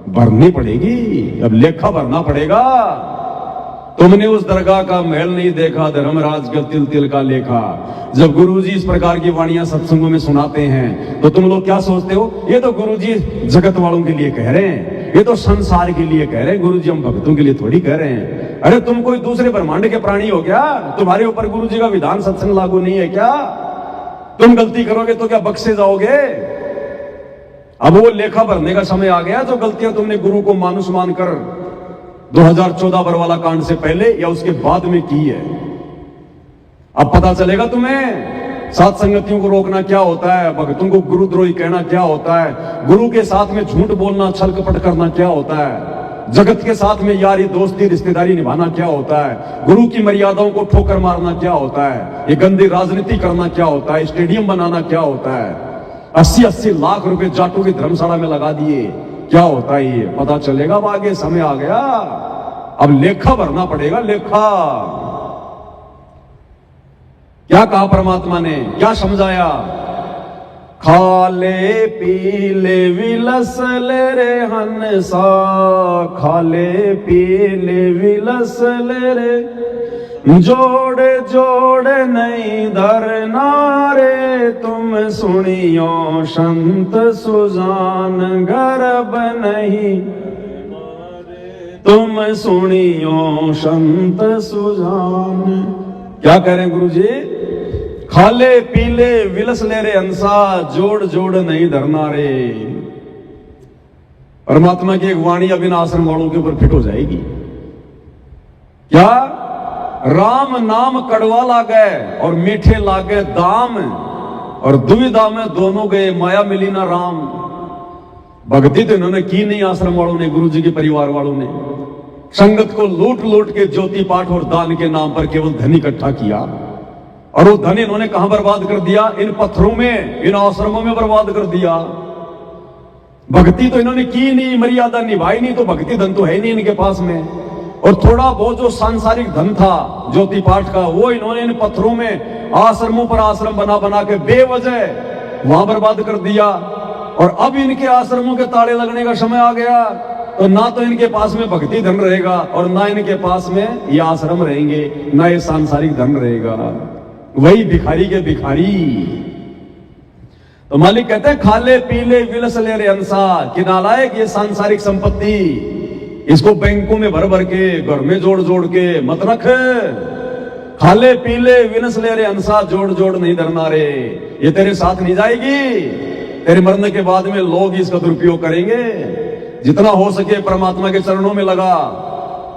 भरनी पड़ेगी, अब लेखा भरना पड़ेगा। तुमने उस दरगाह का महल नहीं देखा, धर्मराज का तिल तिल का लेखा। जब गुरुजी इस प्रकार की वाणियां सत्संगों में सुनाते हैं तो तुम लोग क्या सोचते हो, ये तो गुरुजी जगत वालों के लिए कह रहे हैं, ये तो संसार के लिए कह रहे हैं, गुरुजी हम भक्तों के लिए थोड़ी कह रहे हैं। अरे तुम कोई दूसरे ब्रह्मांड के प्राणी हो क्या? तुम्हारे ऊपर गुरुजी का विधान सत्संग लागू नहीं है क्या? तुम गलती करोगे तो क्या बख्शे जाओगे? अब वो लेखा भरने का समय आ गया, जो गलतियां तुमने गुरु को मानुष मानकर 2014 बरवाला कांड से पहले या उसके बाद में की है। अब पता चलेगा तुम्हें साथ संगतियों को रोकना क्या होता है, भक्तों को गुरुद्रोही कहना क्या होता है, गुरु के साथ में झूठ बोलना छल कपट करना क्या होता है, जगत के साथ में यारी दोस्ती रिश्तेदारी निभाना क्या होता है, गुरु की मर्यादाओं को ठोकर मारना क्या होता है, ये गंदी राजनीति करना क्या होता है, स्टेडियम बनाना क्या होता है, 80-80 लाख रुपए जाटों की धर्मशाला में लगा दिए, क्या होता है ये पता चलेगा। अब आगे समय आ गया, अब लेखा भरना पड़ेगा, लेखा। क्या कहा परमात्मा ने, क्या समझाया? खाले पीले विलस ले रे हंसा, खाले पीले विलस ले रे, जोड़े जोड़े नहीं धरना रे तुम सुनियो संत सुजान गर्भ नहीं, तुम सुनियो संत सुजान। क्या कह रहे हैं गुरुजी? खाले पीले विलस ले रे हंसा, जोड़ जोड़ नहीं धरना रे। परमात्मा की एक वाणी अब इन आश्रम वालों के ऊपर फिट हो जाएगी। क्या? राम नाम कड़वा लागे और मीठे लागे दाम, और दुविधा में दोनों गए माया मिली ना राम। भक्ति तो इन्होंने की नहीं आश्रम वालों ने, गुरु जी के परिवार वालों ने। संगत को लूट लूट के ज्योति पाठ और दान के नाम पर केवल धन इकट्ठा किया, और वो धन इन्होंने कहां बर्बाद कर दिया? इन पत्थरों में, इन आश्रमों में बर्बाद कर दिया। भक्ति तो इन्होंने की नहीं, मर्यादा निभाई नहीं, तो भक्ति धन तो है नहीं इनके पास में। और थोड़ा बहुत जो सांसारिक धन था ज्योति पाठ का, वो इन्होंने इन पत्थरों में आश्रमों पर आश्रम बना बना के बेवजह वहां बर्बाद कर दिया। और अब इनके आश्रमों के ताले लगने का समय आ गया, तो ना तो इनके पास में भक्ति धन रहेगा और ना इनके पास में ये आश्रम रहेंगे, ना ये सांसारिक धन रहेगा। वही भिखारी के भिखारी। तो मालिक कहते हैं खाले पीले विलस ले रे अंसा, कि नालायक ये सांसारिक संपत्ति इसको बैंकों में भर भर के घर में जोड़ जोड़ के मत रख। खाले पीले विनस ले रे अंसा, जोड़ जोड़ नहीं धरना रे, ये तेरे साथ नहीं जाएगी। तेरे मरने के बाद में लोग इसका दुरुपयोग करेंगे। जितना हो सके परमात्मा के चरणों में लगा,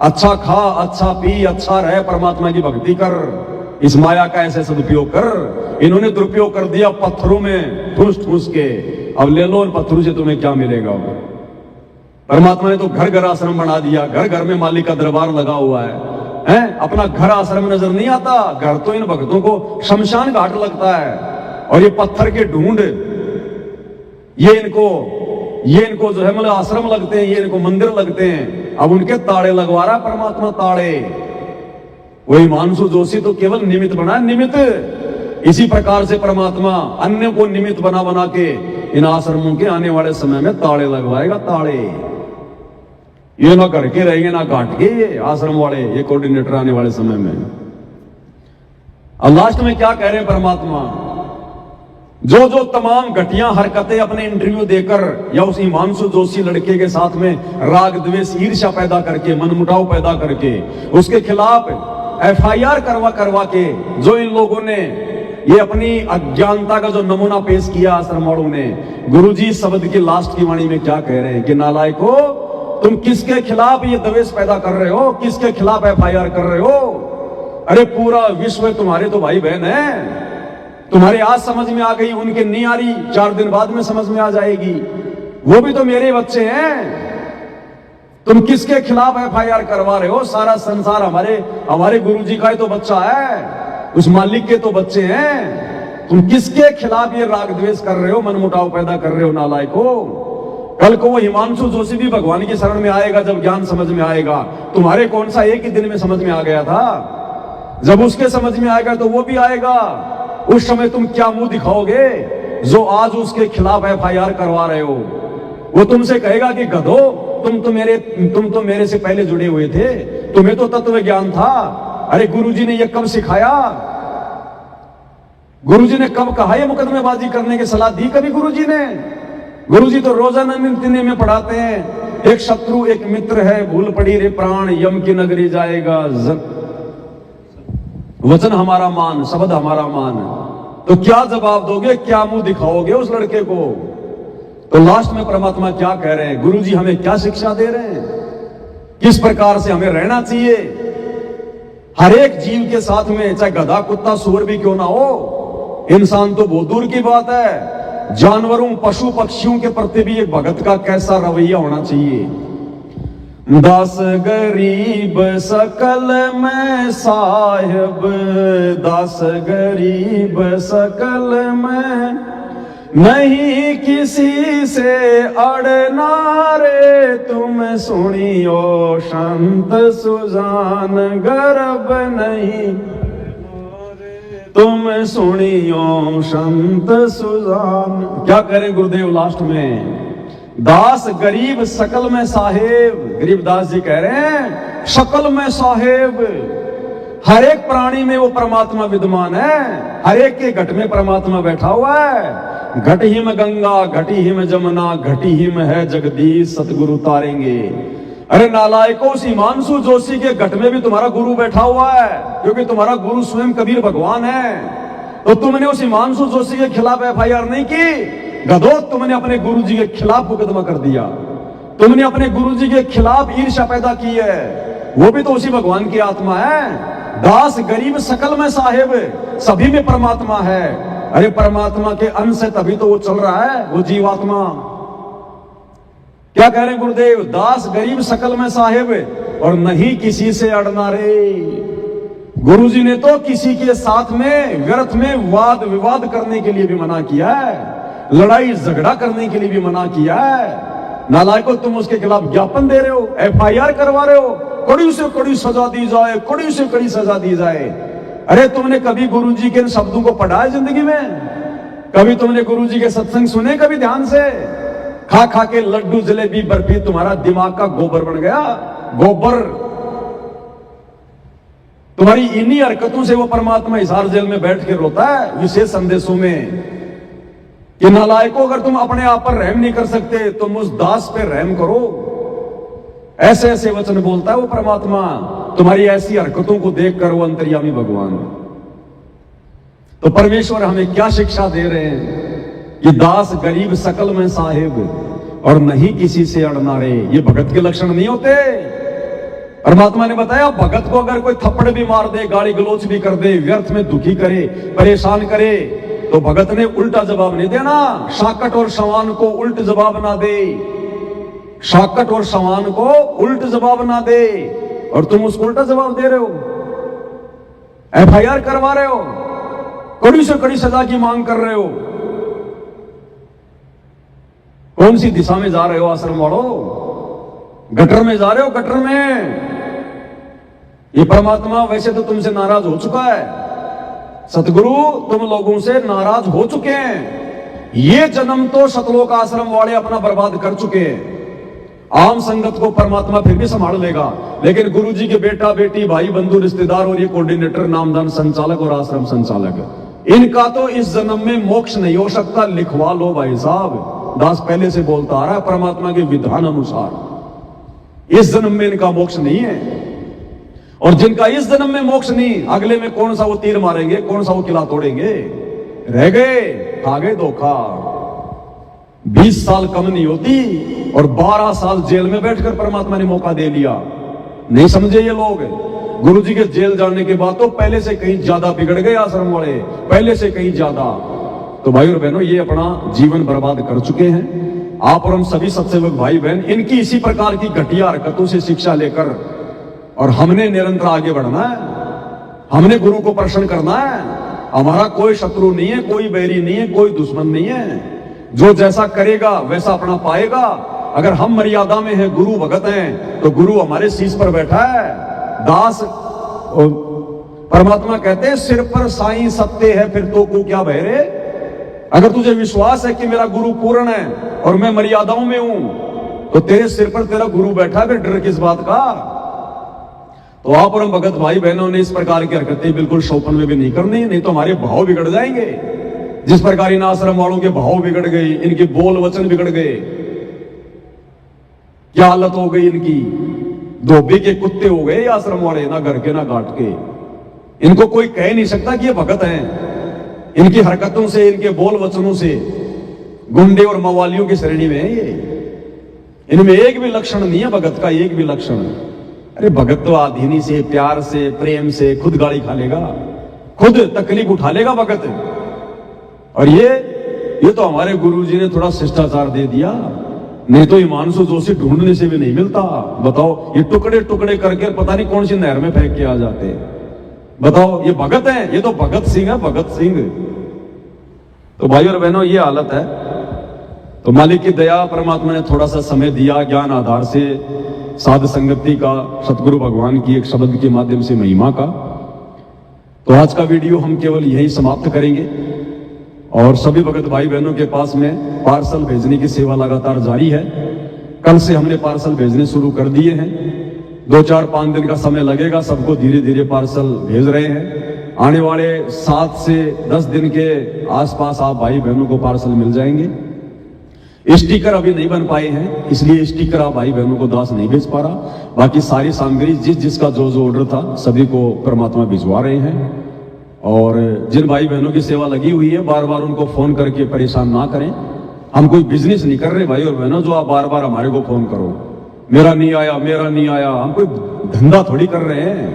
अच्छा खा, अच्छा पी, अच्छा रहे, परमात्मा की भक्ति कर, इस माया का ऐसे सदुपयोग कर। इन्होंने दुरुपयोग कर दिया पत्थरों में ठूस ठूस के। अब ले लो उन पत्थरों से तुम्हें क्या मिलेगा। परमात्मा ने तो घर घर आश्रम बना दिया, घर घर में मालिक का दरबार लगा हुआ है? अपना घर आश्रम नजर नहीं आता, घर तो इन भक्तों को शमशान घाट लगता है। और ये पत्थर के ढूंढ ये इनको जो है मतलब आश्रम लगते हैं, ये इनको मंदिर लगते हैं। अब उनके ताड़े लगवा रहा परमात्मा, ताड़े। वही हिमांशु जोशी तो केवल निमित्त बना, निमित्त। इसी प्रकार से परमात्मा अन्य को निमित्त बना बना के इन आश्रमों के आने वाले समय में ताड़े लगवाएगा, ताड़े। ये ना करके रहेंगे ना काट के, ये आश्रम वाले, ये कोऑर्डिनेटर आने वाले समय में। अब लास्ट में क्या कह रहे हैं परमात्मा, जो तमाम घटिया हरकतें अपने इंटरव्यू देकर या उस हिमांशु जोशी लड़के के साथ में राग द्वेष ईर्ष्या पैदा करके, मनमुटाव पैदा करके उसके खिलाफ FIR करवा के जो इन लोगों ने ये अपनी अज्ञानता का जो नमूना पेश किया आश्रम वालों ने, गुरुजी शब्द की लास्ट की वाणी में क्या कह रहे हैं कि नालायको, तुम किसके खिलाफ ये द्वेष पैदा कर रहे हो, किसके खिलाफ FIR कर रहे हो? अरे पूरा विश्व तुम्हारे तो भाई बहन है। तुम्हारे आज समझ में आ गई, उनके नहीं आ रही, 4 दिन बाद में समझ में आ जाएगी। वो भी तो मेरे बच्चे हैं। तुम किसके खिलाफ FIR करवा रहे हो? सारा संसार हमारे गुरुजी का ही तो बच्चा है, उस मालिक के तो बच्चे हैं। तुम किसके खिलाफ ये राग द्वेष कर रहे हो, मनमुटाव पैदा कर रहे हो नालायको? कल को वो हिमांशु जोशी भी भगवान की शरण में आएगा जब ज्ञान समझ में आएगा। तुम्हारे कौन सा एक ही दिन में समझ में आ गया था? जब उसके समझ में आएगा तो वो भी आएगा। उस समय तुम क्या मुंह दिखाओगे? जो आज उसके खिलाफ FIR करवा रहे हो, वो तुमसे कहेगा कि गधो, तुम तो मेरे से पहले जुड़े हुए थे, तुम्हें तो तत्व ज्ञान था। अरे गुरुजी ने ये कब सिखाया? गुरुजी ने कब कहा ये मुकदमेबाजी करने की सलाह दी कभी गुरुजी ने? गुरुजी तो रोजाना नित्य में पढ़ाते हैं, एक शत्रु एक मित्र है, भूल पड़ी रे प्राण, यम की नगरी जाएगा, वचन हमारा मान, शब्द हमारा मान। तो क्या जवाब दोगे, क्या मुंह दिखाओगे उस लड़के को? तो लास्ट में परमात्मा क्या कह रहे हैं, गुरुजी हमें क्या शिक्षा दे रहे हैं, किस प्रकार से हमें रहना चाहिए हर एक जीव के साथ में, चाहे गधा कुत्ता सूअर भी क्यों ना हो। इंसान तो बहुत दूर की बात है, जानवरों पशु पक्षियों के प्रति भी एक भगत का कैसा रवैया होना चाहिए। दास गरीब सकल में साहिब, दास गरीब सकल में, नहीं किसी से अड़ना रे, तुम सुनियो संत सुजान, गर्भ नहीं तुम सुनियो संत सुजान। क्या करें गुरुदेव लास्ट में, दास गरीब सकल में साहेब। गरीबदास जी कह रहे हैं शकल में साहेब, हर एक प्राणी में वो परमात्मा विद्यमान है, हर एक के घट में परमात्मा बैठा हुआ है। घट ही में गंगा, घटी ही में जमुना, घटी ही में है जगदीश, सतगुरु तारेंगे। अरे नालायकों, उस हिमांशु जोशी के घट में भी तुम्हारा गुरु बैठा हुआ है, क्योंकि तुम्हारा गुरु स्वयं कबीर भगवान है। तो तुमने उस हिमांशु जोशी के खिलाफ FIR नहीं की, गधो, तुमने अपने गुरु जी के खिलाफ मुकदमा कर दिया। तुमने अपने गुरु जी के खिलाफ ईर्ष्या पैदा की है, वो भी तो उसी भगवान की आत्मा है। दास गरीब सकल में साहेब, सभी में परमात्मा है। अरे परमात्मा के अंश से तभी तो वो चल रहा है, वो जीवात्मा। क्या कह रहे हैं गुरुदेव, दास गरीब सकल में साहेब, और नहीं किसी से अड़ना रे। गुरुजी ने तो किसी के साथ में व्यर्थ में वाद विवाद करने के लिए भी मना किया है, लड़ाई झगड़ा करने के लिए भी मना किया है। नालायकों, तुम उसके खिलाफ ज्ञापन दे रहे हो, FIR करवा रहे हो, कड़ी से कड़ी सजा दी जाए, कड़ी से कड़ी सजा दी जाए। अरे तुमने कभी गुरुजी के इन शब्दों को पढ़ा है जिंदगी में? कभी तुमने गुरुजी के सत्संग सुने कभी ध्यान से? खा खा के लड्डू जलेबी बर्फी तुम्हारा दिमाग का गोबर बन गया। गोबर तुम्हारी इन्हीं हरकतों से वो परमात्मा हिसार जेल में बैठ के रोता है विशेष संदेशों में कि नालायकों, अगर तुम अपने आप पर रहम नहीं कर सकते तुम उस दास पे रहम करो। ऐसे ऐसे वचन बोलता है वो परमात्मा तुम्हारी ऐसी हरकतों को देखकर, वो अंतर्यामी भगवान। तो परमेश्वर हमें क्या शिक्षा दे रहे हैं कि दास गरीब सकल में साहिब और नहीं किसी से अड़ना रे। ये भगत के लक्षण नहीं होते। परमात्मा ने बताया भगत को अगर कोई थप्पड़ भी मार दे, गाली गलोच भी कर दे, व्यर्थ में दुखी करे, परेशान करे, तो भगत ने उल्टा जवाब नहीं देना। शाकट और सवान को उल्ट जवाब ना दे, शाकट और सवान को उल्ट जवाब ना दे, और तुम उसको उल्टा जवाब दे रहे हो, FIR करवा रहे हो, कड़ी से कड़ी सजा की मांग कर रहे हो। कौन सी दिशा में जा रहे हो आश्रम वालों? गटर में जा रहे हो, गटर में। ये परमात्मा वैसे तो तुमसे नाराज हो चुका है, सतगुरु तुम लोगों से नाराज हो चुके हैं। ये जन्म तो सतलोक आश्रम वाले अपना बर्बाद कर चुके हैं। आम संगत को परमात्मा फिर भी संभाल लेगा, लेकिन गुरुजी के बेटा बेटी भाई बंधु रिश्तेदार और ये कोऑर्डिनेटर नामदान संचालक और आश्रम संचालक, इनका तो इस जन्म में मोक्ष नहीं हो सकता। लिखवा लो भाई साहब। दास पहले से बोलता आ रहा है परमात्मा के विधान अनुसार इस जन्म में इनका मोक्ष नहीं है। और जिनका इस जन्म में मोक्ष नहीं, अगले में कौन सा वो तीर मारेंगे, कौन सा वो किला तोड़ेंगे? रह गए, खा गए धोखा। 20 साल कम नहीं होती और 12 साल जेल में बैठकर परमात्मा ने मौका दे लिया। नहीं समझे ये लोग। गुरुजी के जेल जाने के बाद तो पहले से कहीं ज्यादा बिगड़ गए आश्रम वाले, पहले से कहीं ज्यादा। तो भाई और बहनों, ये अपना जीवन बर्बाद कर चुके हैं। आप और हम सभी सत्सेवक भाई बहन इनकी इसी प्रकार की घटिया हरकतों से शिक्षा लेकर, और हमने निरंतर आगे बढ़ना है। हमने गुरु को प्रसन्न करना है। हमारा कोई शत्रु नहीं है, कोई बैरी नहीं है, कोई दुश्मन नहीं है। जो जैसा करेगा वैसा अपना पाएगा। अगर हम मर्यादा में हैं, गुरु भगत हैं, तो गुरु हमारे शीश पर बैठा है। दास परमात्मा कहते हैं सिर पर साईं सत्य है, फिर तो को क्या भय रे। अगर तुझे विश्वास है कि मेरा गुरु पूर्ण है और मैं मर्यादाओं में हूं, तो तेरे सिर पर तेरा गुरु बैठा है, फिर डर किस बात का। तो आप और हम भगत भाई बहनों ने इस प्रकार की हरकतें बिल्कुल शौपन में भी नहीं करनी, नहीं तो हमारे भाव बिगड़ जाएंगे। जिस प्रकार इन आश्रम वालों के भाव बिगड़ गए, इनके बोल वचन बिगड़ गए, क्या हालत हो गई इनकी। धोबी के कुत्ते हो गए आश्रम वाले, ना घर के ना घाट के। इनको कोई कह नहीं सकता कि ये भगत हैं। इनकी हरकतों से, इनके बोल वचनों से गुंडे और मवालियों की श्रेणी में है ये। इनमें एक भी लक्षण नहीं है भगत का, एक भी लक्षण। अरे भगत तो आधीनी से, प्यार से, प्रेम से खुद गाली खा लेगा, खुद तकलीफ उठा लेगा भगत। और ये तो हमारे गुरुजी ने थोड़ा शिष्टाचार दे दिया, नहीं तो हिमांशु जोशी ढूंढने से भी नहीं मिलता। बताओ, ये टुकड़े टुकड़े करके पता नहीं कौन सी नहर में फेंक के आ जाते। बताओ, ये भगत है, ये तो भगत सिंह है, भगत सिंह। तो भाई और बहनों, ये हालत है। तो मालिक की दया, परमात्मा ने थोड़ा सा समय दिया ज्ञान आधार से, साध संगति का, सतगुरु भगवान की एक शब्द के माध्यम से महिमा का। तो आज का वीडियो हम केवल यही समाप्त करेंगे और सभी भगत भाई बहनों के पास में पार्सल भेजने की सेवा लगातार जारी है। कल से हमने पार्सल भेजने शुरू कर दिए हैं। 2-4-5 दिन का समय लगेगा, सबको धीरे धीरे पार्सल भेज रहे हैं। आने वाले 7 से 10 दिन के आसपास आप भाई बहनों को पार्सल मिल जाएंगे। स्टिकर अभी नहीं बन पाए हैं, इसलिए स्टिकर आप भाई बहनों को दास नहीं भेज पा रहा। बाकी सारी सामग्री जिसका जो ऑर्डर था सभी को परमात्मा भिजवा रहे हैं। और जिन भाई बहनों की सेवा लगी हुई है, बार बार उनको फोन करके परेशान ना करें। हम कोई बिजनेस नहीं कर रहे भाई और बहनों, जो आप बार बार हमारे को फोन करो, मेरा नहीं आया, मेरा नहीं आया। हम कोई धंधा थोड़ी कर रहे हैं।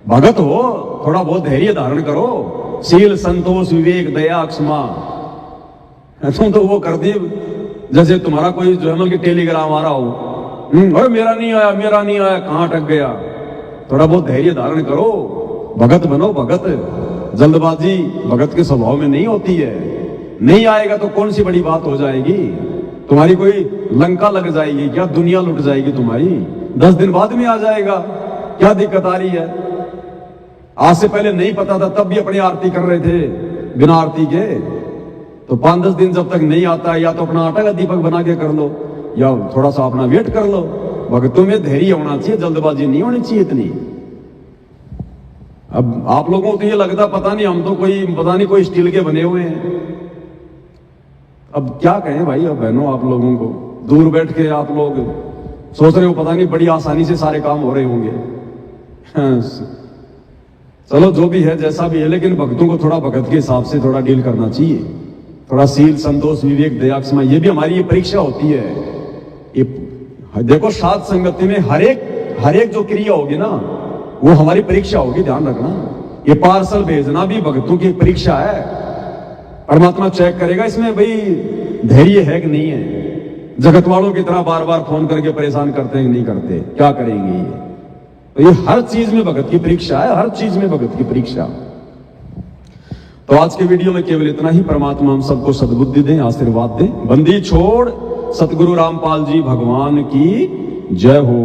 भगत हो, थोड़ा बहुत धैर्य धारण करो। शील, संतोष, विवेक, दया, क्षमा, तुम तो वो कर दी जैसे तुम्हारा कोई जो है कि टेलीग्राम आ रहा हो, और मेरा नहीं आया, मेरा नहीं आया, कहां अटक गया। थोड़ा बहुत धैर्य धारण करो, भगत बनो भगत। जल्दबाजी भगत के स्वभाव में नहीं होती है। नहीं आएगा तो कौन सी बड़ी बात हो जाएगी। तुम्हारी कोई लंका लग जाएगी क्या? दुनिया लुट जाएगी तुम्हारी? 10 दिन बाद में आ जाएगा, क्या दिक्कत आ रही है? आज से पहले नहीं पता था तब भी अपनी आरती कर रहे थे बिना आरती के। तो 5-10 दिन जब तक नहीं आता है, या तो अपना आटा का दीपक बना के कर लो, या थोड़ा सा अपना वेट कर लो। भक्तों में धैर्य होना चाहिए, जल्दबाजी नहीं होनी चाहिए इतनी। अब आप लोगों को तो ये लगता पता नहीं, हम तो कोई स्टील के बने हुए हैं। अब क्या कहें भाई, अब बहनों आप लोगों को, दूर बैठ के आप लोग सोच रहे हो पता नहीं बड़ी आसानी से सारे काम हो रहे होंगे। चलो जो भी है जैसा भी है, लेकिन भक्तों को थोड़ा भगत के हिसाब से थोड़ा डील करना चाहिए। थोड़ा शील, संतोष, विवेक, दया, क्षमा, ये भी हमारी ये परीक्षा होती है। ये देखो साध संगति में हर एक जो क्रिया होगी ना, वो हमारी परीक्षा होगी, ध्यान रखना। ये पार्सल भेजना भी भक्तों की परीक्षा है। परमात्मा चेक करेगा इसमें भाई धैर्य है कि नहीं है। जगत वालों की तरह बार बार फोन करके परेशान करते हैं कि नहीं करते, क्या करेंगे ये? तो ये हर चीज में भगत की परीक्षा है, हर चीज में भगत की परीक्षा। तो आज के वीडियो में केवल इतना ही। परमात्मा हम सबको सद्बुद्धि दें, आशीर्वाद दें। बंदी छोड़ सतगुरु रामपाल जी भगवान की जय हो।